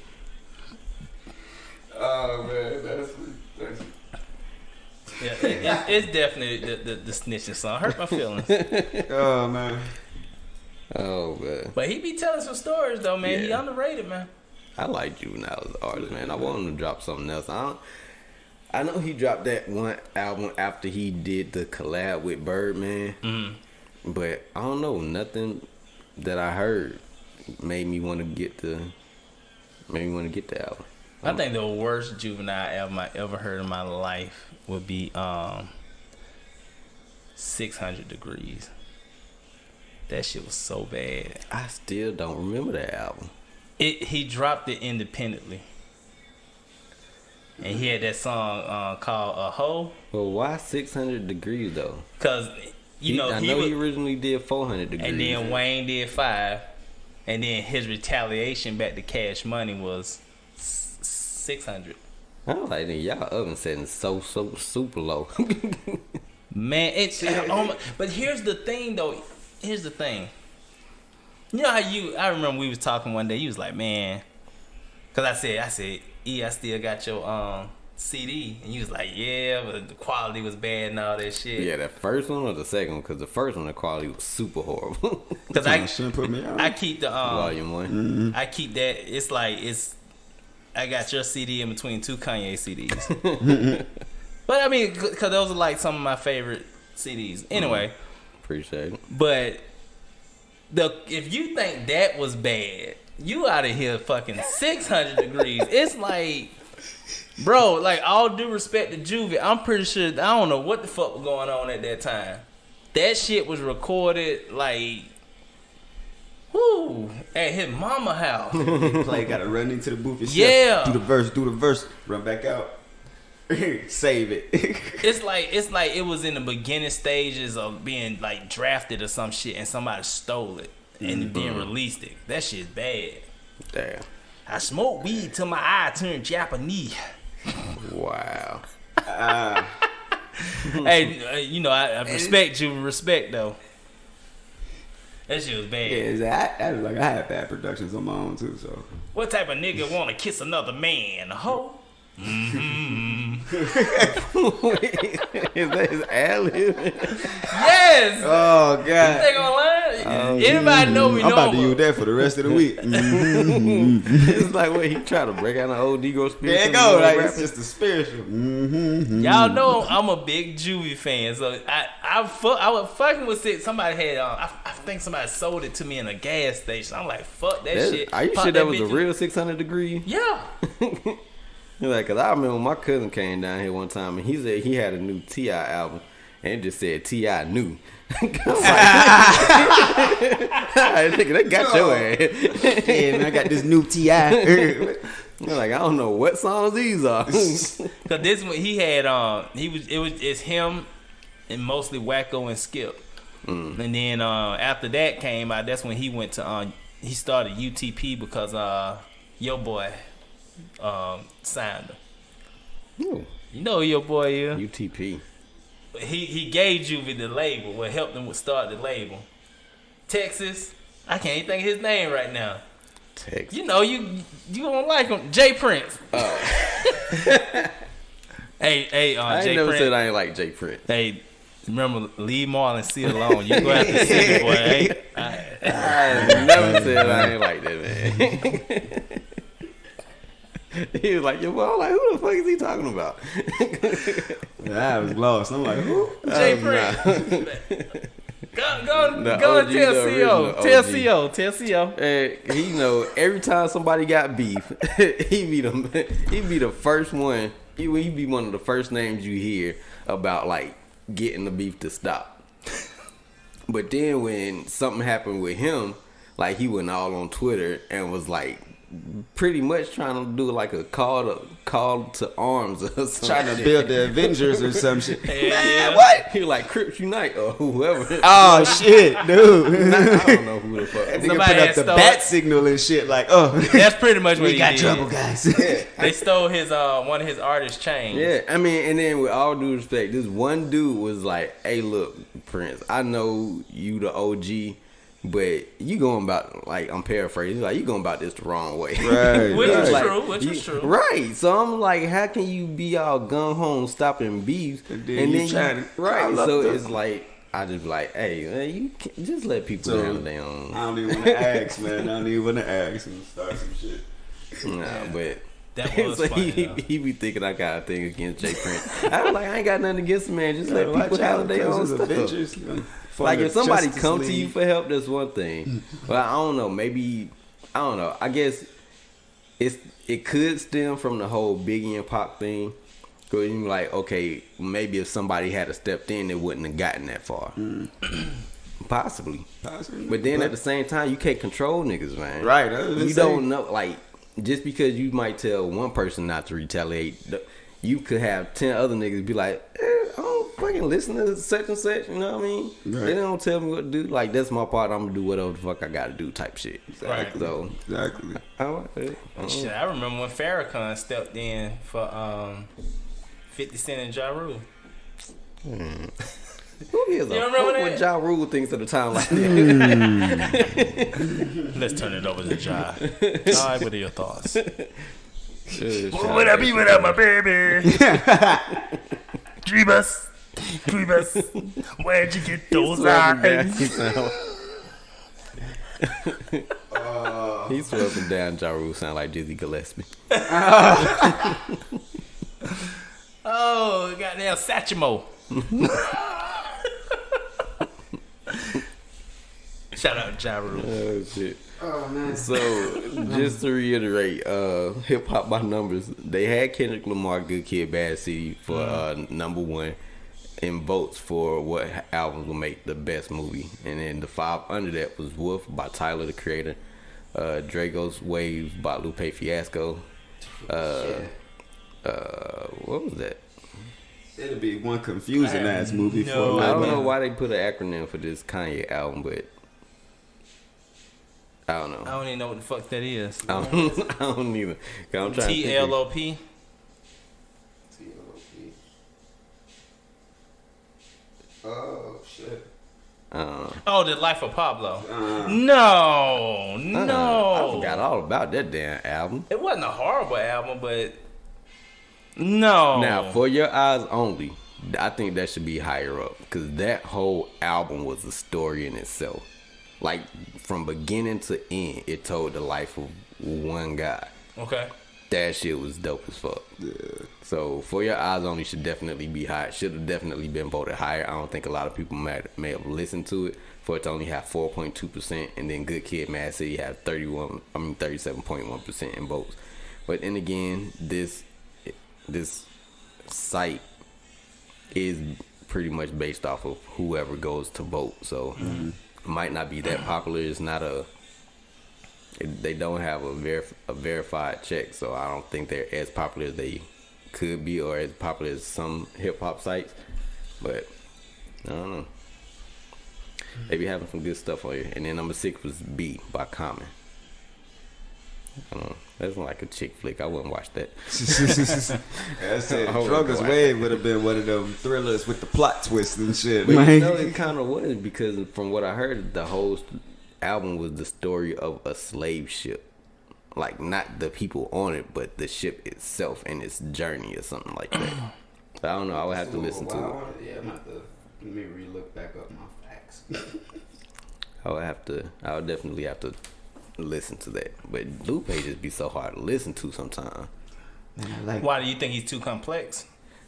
Oh man, that's Yeah, it's definitely the snitching song. Hurt my feelings. oh man. Oh man. But he be telling some stories though, man. He underrated, man. I like Juvenile as an artist, man. I want him to drop something else. I know he dropped that one album after he did the collab with Birdman, but I don't know, nothing that I heard made me want to get the album. I think the worst Juvenile album I ever heard in my life would be 600 Degrees. That shit was so bad. I still don't remember that album. He dropped it independently. And he had that song called A Hoe. Well, why 600 Degrees though? Because, I know he originally did 400 Degrees. And then Wayne did 5. And then his retaliation back to Cash Money was 600. I was like, y'all oven setting so super low. Man, but here's the thing though. Here's the thing. You know how I remember we was talking one day. You was like, man, because I said, I still got your CD, and you was like, yeah, but the quality was bad and all that shit. Yeah, the first one or the second one? Because the first one, the quality was super horrible. Because I keep the Volume 1. I keep that. It's like I got your CD in between 2 Kanye CDs. But I mean, because those are like some of my favorite CDs. Anyway, appreciate it. But if you think that was bad, you out of here fucking 600 Degrees. It's like, bro, like all due respect to Juvie, I'm pretty sure, I don't know what the fuck was going on at that time. That shit was recorded like, at his mama house. Play gotta run into the booth and Yeah. do the verse, run back out. Save it. It's like it was in the beginning stages of being like drafted or some shit, and somebody stole it and then released it. That shit's bad. Damn. I smoked weed till my eye turned Japanese. Wow. Hey, you know, I respect you. Respect though. That shit was bad. Yeah, I had bad productions on my own too. So What type of nigga want to kiss another man? A hoe? Mm-hmm. Is that his ad-lib? Yes. oh You god, think I'm lying? Anybody know me? I'm know about to me. use that for the rest of the week. It's like when he try to break out an old Negro spirit. There you go, like it's just a spiritual. Y'all know I'm a big Juvie fan, so I was fucking with it. Somebody had I think somebody sold it to me in a gas station. I'm like, fuck that shit. Are you Pop sure that was a bitch in- real 600 degree? Yeah. Like, cause I remember my cousin came down here one time and he said he had a new T.I. album and it just said T.I. new. I was like, nigga, they got your ass. Yeah, man, I got this new Ti. I'm like, I don't know what songs these are. Cause this one he had it's him and mostly Wacko and Skip. And then after that came out, that's when he went to he started UTP because your boy signed him. Ooh, You know who your boy is. UTP. He gave Juvie the label, what helped him start the label. Texas, I can't even think of his name right now. Texas. You know, you don't like him. Jay Prince. Oh. hey, I ain't Jay never Prince. said I ain't like Jay Prince. Hey, remember, leave Marlon C alone. You go have to see it, boy. Hey, I never said I ain't like that, man. He was like, yo, boy, I'm like, who the fuck is he talking about? I was lost. I'm like, who? Jay Prince. Go The and OG, tell the CO. original Tell OG. CO. Tell CO. And he know every time somebody got beef, he be the first one. He be one of the first names you hear about like getting the beef to stop. But then when something happened with him, like he went all on Twitter and was like pretty much trying to do like a call to arms or something. Trying to build the Avengers or some shit. Man, what? He like Crips Unite or whoever. Oh shit, dude. I don't know who the fuck. Nigga Somebody put up had the stole bat it. signal and shit like, oh, That's pretty much what we he got did. trouble, guys. They stole his one of his artist chains. Yeah, I mean, and then with all due respect, this one dude was like, "Hey, look, Prince, I know you the OG, but you going about like I'm paraphrasing, like you going about this the wrong way." Right. Which is Like, true. Which is true. Right. So I'm like, how can you be all gun home stopping beefs And then you trying to right? call up So the- it's like I just be like, hey, man, you can just let people So, handle their own. I don't even want to ask, man. I don't even want to ask and start some shit. Nah, but. That was so funny, he though. be thinking I got a thing against Jay Prince. I was like, I ain't got nothing against him, man. Just let Watch people handle out, their own cause it's stuff. Avengers. Like if somebody Justice come to League. you for help, that's one thing. But I don't know. Maybe I don't know. I guess it could stem from the whole Biggie and Pac thing. Cause you like, okay, maybe if somebody had stepped in, they wouldn't have gotten that far. Possibly. But then at the same time, you can't control niggas, man. Right, I was You saying. don't know, like, just because you might tell one person not to retaliate, you could have 10 other niggas be like, I don't fucking listen to such and such, you know what I mean? Right. They don't tell me what to do. Like, that's my part. I'm gonna do whatever the fuck I gotta do type shit. Right. So, Exactly. I like it. Shit, I remember when Farrakhan stepped in for 50 Cent and Ja Rule. Who gives a You fuck remember what that? Ja Rule thinks at a time like that? Let's turn it over to Ja. Ja, what are your thoughts? What would I be without my baby? Dreebus. Where'd you get those eyes? He's swerving down. Ja Rule sound like Dizzy Gillespie. Oh, goddamn Satchmo. Shout out Ja Rule. Oh shit. Oh man. So just to reiterate, Hip Hop by Numbers, they had Kendrick Lamar, Good Kid, Bad City for #1 in votes for what albums will make the best movie, and then the 5 under that was Wolf by Tyler the Creator, Drago's Waves by Lupe Fiasco. What was that? It'll be one confusing ass movie no for a I little don't bit. know why they put an acronym for this Kanye album, but I don't know. I don't even know what the fuck that is. I don't either. 'Cause I'm trying to think of- TLOP. Oh shit. Oh, The Life of Pablo. No. I forgot all about that damn album. It wasn't a horrible album, but no. Now, For Your Eyes Only, I think that should be higher up because that whole album was a story in itself. Like from beginning to end, it told the life of one guy. Okay. That shit was dope as fuck. Yeah. So For Your Eyes Only should definitely be high. Should have definitely been voted higher. I don't think a lot of people may have listened to it for it to only have 4.2%, and then Good Kid, Mad City have 37.1% in votes. But then again, this site is pretty much based off of whoever goes to vote. So it might not be that popular. It's not they don't have a verified check, so I don't think they're as popular as they could be or as popular as some hip hop sites. But I don't know. They be having some good stuff on here. And then number 6 was B by Common. I don't know. That's like a chick flick. I wouldn't watch that. I said Drugger's Wave would have been one of them thrillers with the plot twists and shit. But Man. you know, it kind of was because from what I heard, the whole album was the story of a slave ship. Like, not the people on it, but the ship itself and its journey or something like that. But I don't know. I would have to listen to it. Yeah, I'm have to let me re-look back up my facts. I would definitely have to listen to that. But Lupe just be so hard to listen to sometimes. Why do you think he's too complex?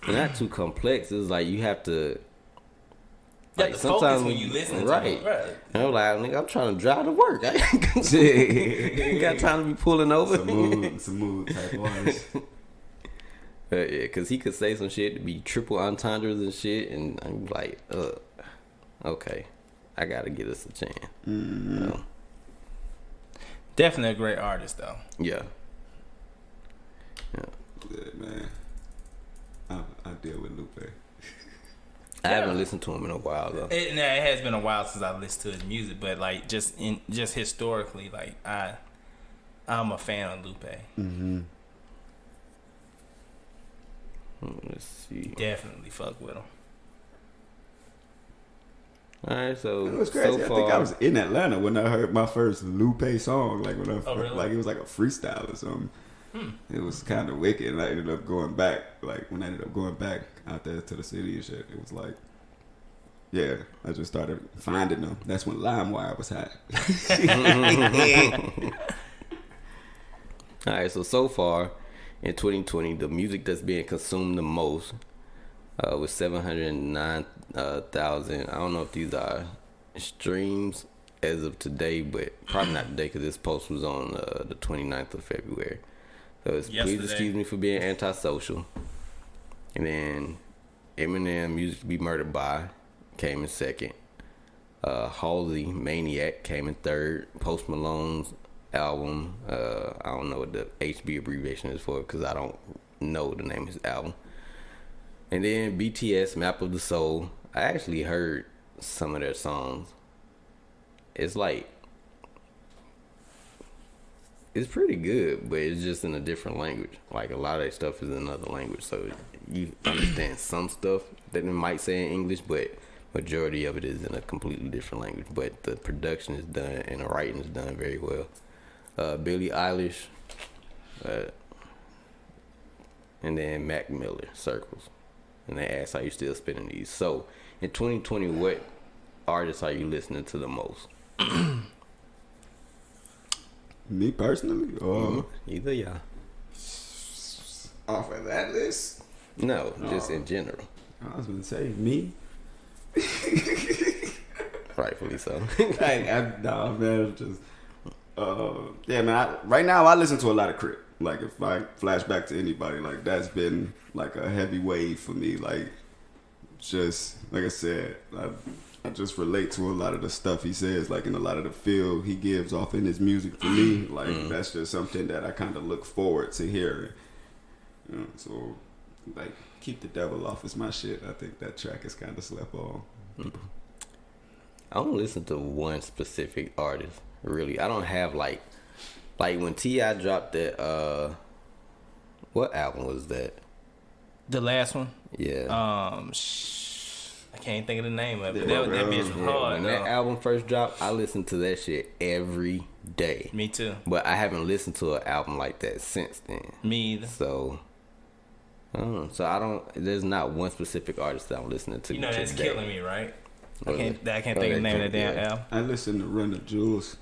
Not too complex. It's like you have to. You have to focus when you listen to right. him. Right. And I'm like, nigga, I'm trying to drive to work. I ain't got time to be pulling over. Some mood type artist. Yeah, because he could say some shit to be triple entendres and shit, and I'm like, okay, I gotta give this a chance. Mm-hmm. So, Definitely a great artist, though. yeah. Yeah, man. I deal with Lupe. I haven't listened to him in a while though. It has been a while since I listened to his music, but like just historically, like I'm a fan of Lupe. Mm-hmm. Let's see. Definitely fuck with him. All right, so It was crazy. so I far, think I was in Atlanta when I heard my first Lupe song. Like when really? like it was like a freestyle or something. It was kind of wicked, and I ended up going back. Like when I ended up going back out there to the city and shit, it was like, yeah, I just started finding them. That's when LimeWire was hot. All right, so far in 2020, the music that's being consumed the most was 709,000. I don't know if these are streams as of today, but probably not today because this post was on the 29th of February. So it's Please Excuse Me for Being Antisocial. And then Eminem, Music to Be Murdered By, came in second. Halsey, Maniac, came in third. Post Malone's album, I don't know what the HB abbreviation is for because I don't know the name of his album. And then BTS, Map of the Soul. I actually heard some of their songs. It's like, it's pretty good, but it's just in a different language. Like a lot of that stuff is in another language, so you understand some stuff that it might say in English, but majority of it is in a completely different language. But the production is done and the writing is done very well. Billie Eilish, and then Mac Miller, Circles. And they ask, how you still spinning these? So in 2020, what artists are you listening to the most? Me personally, or Either y'all. off of that list, No, just in general. I was gonna say me. Rightfully so. Nah, man, just yeah, man. Right now, I listen to a lot of Crip. Like if I flash back to anybody, like that's been like a heavy wave for me. Like just like I said, I just relate to a lot of the stuff he says, like in a lot of the feel he gives off in his music. For me, like that's just something that I kind of look forward to hearing. You know, so like Keep the Devil Off is my shit. I think that track is kind of slept on. I don't listen to one specific artist, really. I don't have like when T.I. dropped that, what album was that? The last one? Yeah. I can't think of the name of it. Yeah, But that bitch was hard. When that album first dropped, I listened to that shit every day. Me too. But I haven't listened to an album like that since then. Me either. So, I don't know. So I don't. There's not one specific artist that I'm listening to. You know that's today. killing me, right? I Oh, can't yeah. think of the name of that damn Yeah. album. I listen to Run the Jewels.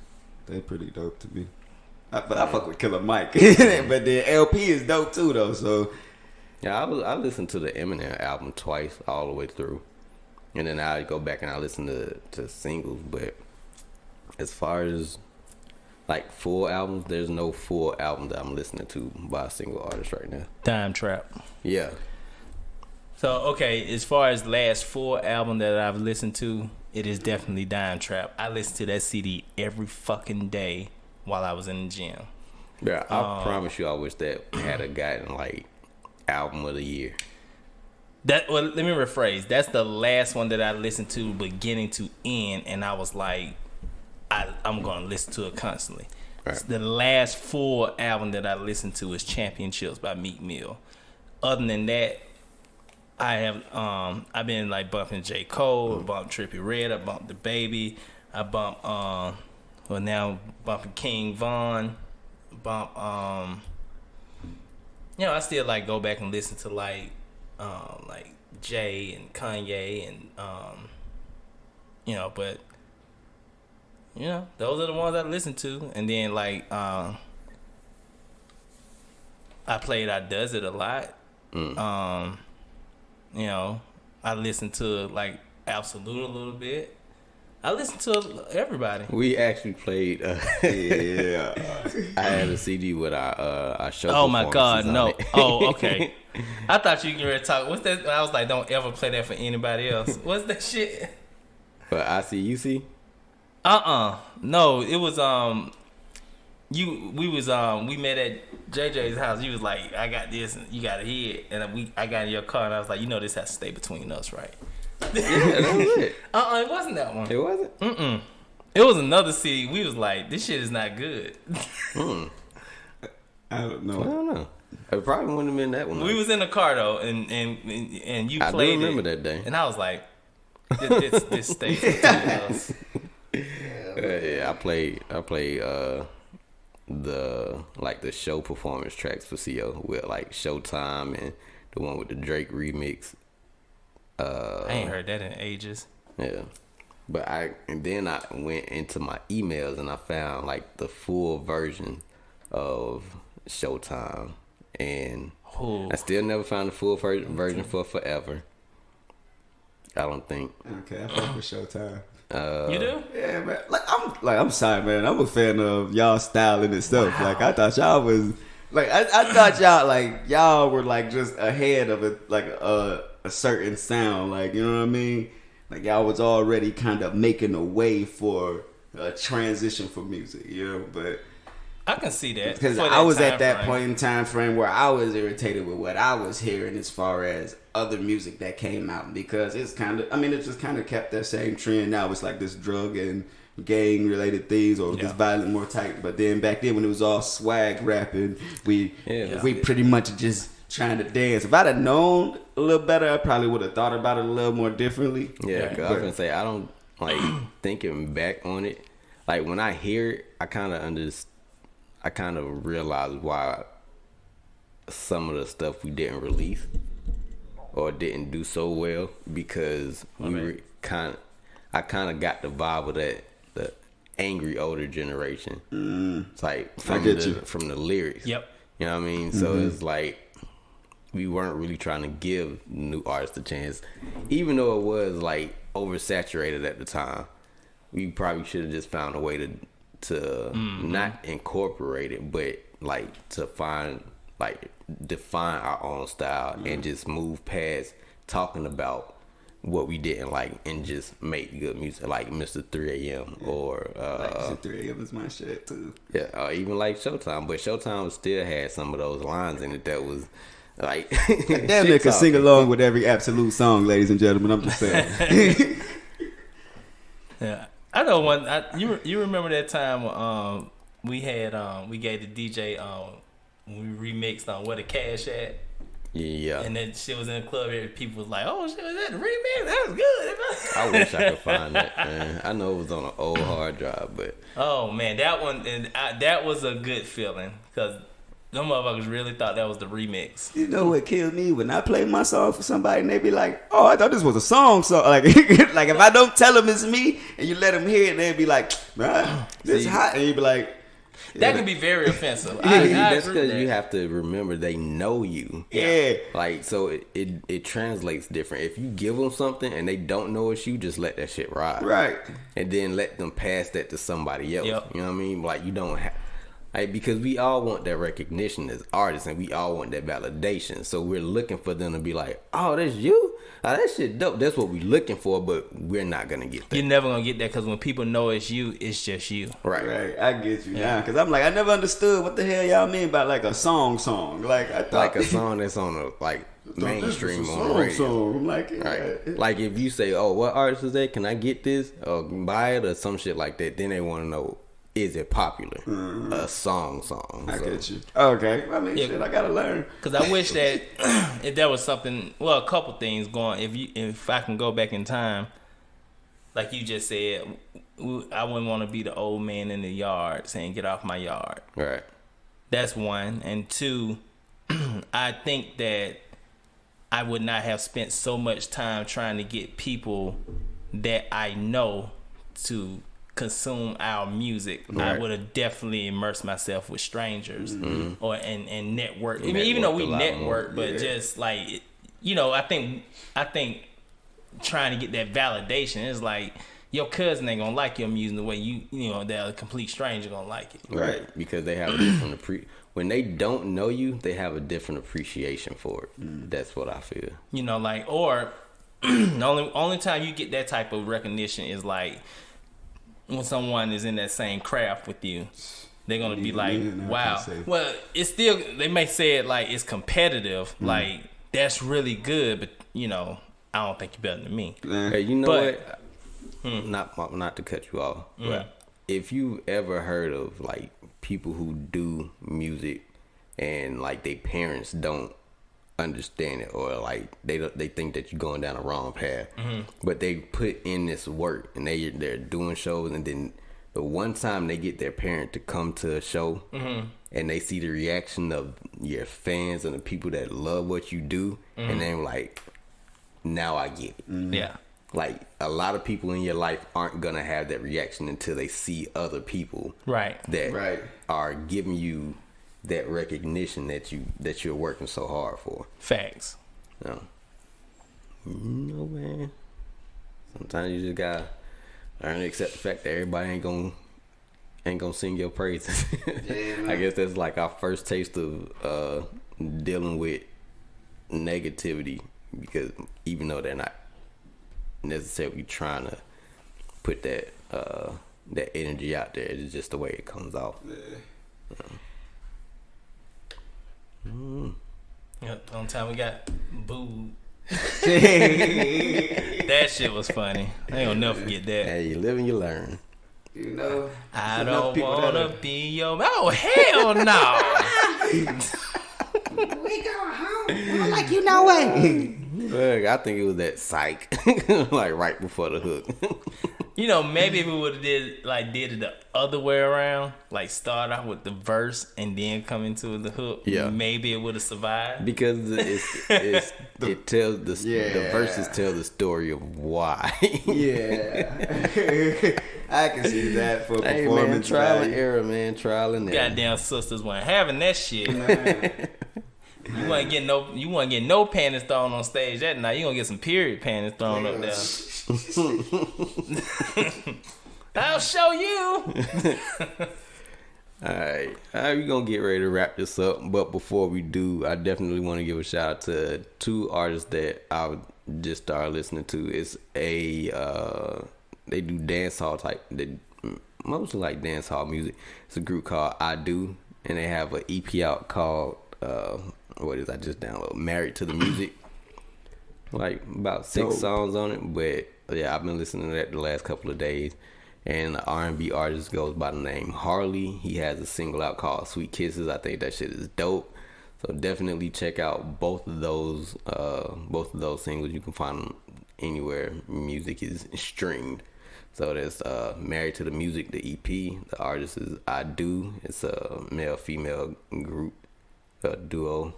They pretty dope to me. But I fuck with Killer Mike. But the LP is dope too, though. So Yeah, I listened to the Eminem album twice, all the way through, and then I go back and I listen to singles. But as far as like full albums, there's no full album that I'm listening to by a single artist right now. Dime Trap. Yeah, So, okay, as far as last full album that I've listened to, it is definitely Dime Trap. I listened to that CD every fucking day while I was in the gym. yeah. I promise you, I wish that had a gotten like album of the year. Well, let me rephrase. That's the last one that I listened to beginning to end, and I was like, I'm going to listen to it constantly. Right. The last full album that I listened to is Championships by Meek Mill. Other than that, I've been like bumping J. Cole, I bumped Trippie Redd, I bumped The Baby, I bumped now bumping King Von, I still like go back and listen to like Jay and Kanye and but those are the ones I listen to. And then like I played I Does It a lot. I listen to like Ab-So-Lute a little bit. I listen to everybody. We actually played. yeah, I had a CD with our show. Oh my God, performances on no! it. Oh, okay. I thought you were talking. What's that? I was like, don't ever play that for anybody else. What's that shit? But ICUC. No, it was we met at JJ's house. You was like, I got this, and you got to hear it. And I got in your car, and I was like, this has to stay between us, right? Yeah, that was it. It wasn't that one. It wasn't. It was another CD. We was like, this shit is not good. I don't know. I don't know. It probably wouldn't have been that one. We was in the car though, and you I played do remember it, that day. and I was like, this stays between us. Yeah, I played the show performance tracks for CO with like Showtime and the one with the Drake remix. I ain't heard that in ages. Yeah, but then I went into my emails and I found like the full version of Showtime, and I still never found the full version for Forever. I don't think. Okay, I fuck with Showtime. You do? Yeah, man. I'm sorry, man. I'm a fan of y'all styling and stuff. Wow. Like I thought y'all was like I thought y'all were like just ahead of it, like a certain sound. Like, you know what I mean? Like y'all was already kind of making a way for a transition for music, you know. But I can see that because for I was time at that frame. point in time frame where I was irritated with what I was hearing as far as other music that came out, because it's kind of, it just kind of kept that same trend. Now it's like this drug and gang related things, or this violent more type. But then back then when it was all swag rapping, we pretty much just trying to dance. If I'd have known a little better, I probably would have thought about it a little more differently. Yeah, because I was gonna say, I don't like thinking back on it. Like when I hear it, I kind of realize why some of the stuff we didn't release or didn't do so well, because I kind of got the vibe of that the angry older generation. It's like from the lyrics. Yep. You know what I mean? So it's like we weren't really trying to give new artists a chance, even though it was like oversaturated at the time. We probably should have just found a way to not incorporate it, but like to define our own style and just move past talking about what we didn't like and just make good music, like Mr. 3 AM or Like Mr. 3 AM is my shit too. Yeah, even like Showtime, but Showtime still had some of those lines in it that was like damn near could sing along with every Ab-So-Lute song, ladies and gentlemen. I'm just saying. Yeah, I know one. You remember that time we gave the DJ we remixed on Where the Cash At? Yeah. And that shit was in the club. And people was like, "Oh shit, was that the remix? That was good." I wish I could find that, man. I know it was on an old hard drive, but Oh man, that one that was a good feeling because them motherfuckers really thought that was the remix. You know what killed me? When I play my song for somebody and they be like, "Oh, I thought this was a song." So like, like if I don't tell them it's me and you let them hear it, they'd be like, "Man, this hot," and you be like, That can be very offensive. that's because you have to remember they know you. Yeah. Like, so it translates different. If you give them something and they don't know it's you, just let that shit ride. Right. And then let them pass that to somebody else. Yep. You know what I mean? Like, you don't have... Like, because we all want that recognition as artists and we all want that validation. So we're looking for them to be like, "Oh, that's you? Oh, that shit dope." That's what we're looking for, but we're not going to get that. You're never going to get that because when people know it's you, it's just you. Right. I get you now. Because I'm like, I never understood what the hell y'all mean by like a song. Like, I thought. Like a song that's on a, like, mainstream on the radio. I'm like, Right. Like if you say, "Oh, what artist is that? Can I get this or buy it or some shit like that?" Then they want to know, is it popular? A song. I So, get you. Okay. I mean, Yeah. shit, I gotta learn. Because I wish that if there was something, well, a couple things going. If I can go back in time, like you just said, I wouldn't want to be the old man in the yard saying, "Get off my yard." right. That's one. And two, I think that I would not have spent so much time trying to get people that I know to consume our music. I Right. would have definitely immersed myself with strangers or and network. I mean, Network even though we a lot network, more. but just like I think trying to get that validation is like your cousin ain't gonna like your music the way that a complete stranger gonna like it. Right. Because they have a different when they don't know you, they have a different appreciation for it. That's what I feel. Or the only time you get that type of recognition is like when someone is in that same craft with you. They're gonna be like, "Wow." Well, it's still, they may say it like it's competitive, like that's really good, but I don't think you're better than me. Hey, you know But- what? Not to cut you off, but if you ever heard of like people who do music and like their parents don't understand it, or like they think that you're going down the wrong path, but they put in this work and they're doing shows, and then the one time they get their parent to come to a show and they see the reaction of your fans and the people that love what you do, and then like, now I get it. Yeah. Like, a lot of people in your life aren't gonna have that reaction until they see other people Right. that are giving you that recognition that you're working so hard for. Facts. Man. Sometimes you just gotta learn to accept the fact that everybody ain't gonna sing your praises. Yeah, I guess that's like our first taste of dealing with negativity, because even though they're not necessarily trying to put that energy out there, it's just the way it comes off. Yep. On time we got booed. That shit was funny. I ain't gonna never forget that. Hey, you live and you learn. I don't wanna be your. Oh hell no! We go home. I like you no way. Look, I think it was that psych, like right before the hook. Maybe if we would have did it the other way around, like start out with the verse and then come into the hook. Yeah. Maybe it would have survived. Because it tells the verses tell the story of why. Yeah. I can see that for Hey man, performance. trial and error, man, trial and error. Goddamn sisters weren't having that shit. You want to get no panties thrown on stage that night. You gonna get some period panties thrown up there. I'll show you. All right, we're gonna get ready to wrap this up. But before we do, I definitely want to give a shout out to two artists that I just started listening to. It's they do dance hall type, they mostly like dance hall music. It's a group called I Do, and they have an EP out called I just downloaded Married to the Music. Like about 6 songs on it, but yeah, I've been listening to that the last couple of days. And the R&B artist goes by the name Harley. He has a single out called Sweet Kisses. I think that shit is dope. So definitely check out both of those singles. You can find them anywhere music is streamed. So there's Married to the Music, the EP. The artist is I Do. It's a male-female group, duo.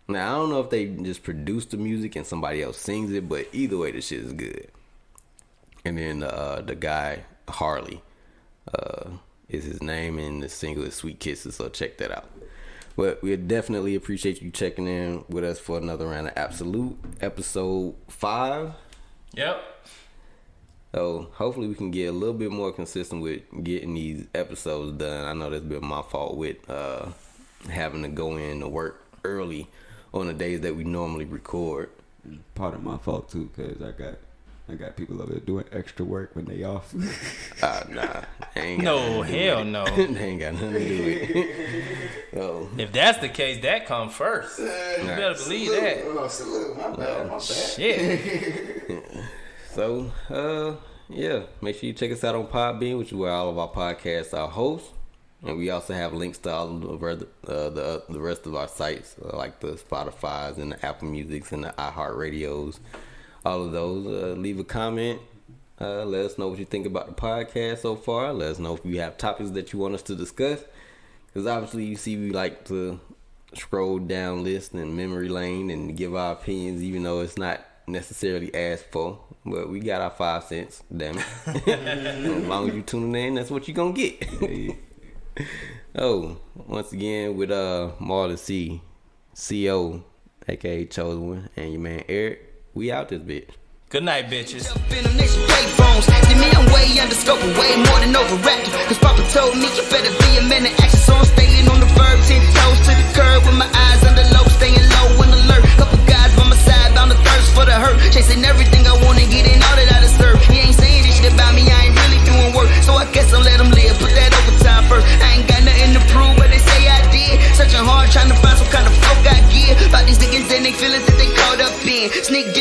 Now I don't know if they just produce the music and somebody else sings it, but either way, the shit is good. And then the guy Harley is his name, and the single is Sweet Kisses. So check that out. But we definitely appreciate you checking in with us for another round of Ab-So-Lute, episode 5. Yep. So hopefully we can get a little bit more consistent with getting these episodes done. I know that's been my fault with having to go in to work early on the days that we normally record. Part of my fault too, cause I got people over there doing extra work when they off. Nah. No, hell no. They ain't got nothing to do with it. So, if that's the case, that come first. You better believe that. Salute. My bad. Shit. So, yeah, make sure you check us out on Podbean, which is where all of our podcasts are hosted. And we also have links to all of the rest of our sites, like the Spotify's and the Apple Musics and the iHeartRadios. All of those. Leave a comment. Let us know what you think about the podcast so far. Let us know if you have topics that you want us to discuss. Because obviously you see we like to scroll down lists and memory lane and give our opinions, even though it's not necessarily asked for. But we got our 5 cents, damn it. As long as you tuning in, that's what you gonna get. Oh, once again with Marlon C, CO, aka Chosen One, and your man Eric, we out this bitch. Good night, bitches. See me, I'm way under scope, way more than overactive. Cause Papa told me you better be a man of action. So I'm staying on the verb, 10 toes to the curb with my eyes under low, staying low and alert. Couple guys by my side, bound to thirst for the hurt. Chasing everything I wanna get in, all that I deserve. He ain't saying this shit about me, I ain't really doing work. So I guess I'll let him live, put that overtime first. I ain't got nothing to prove, but they say I did. Searching hard, trying to find some kind of folk I give. About these niggas and they feelings that they caught up in. Sneak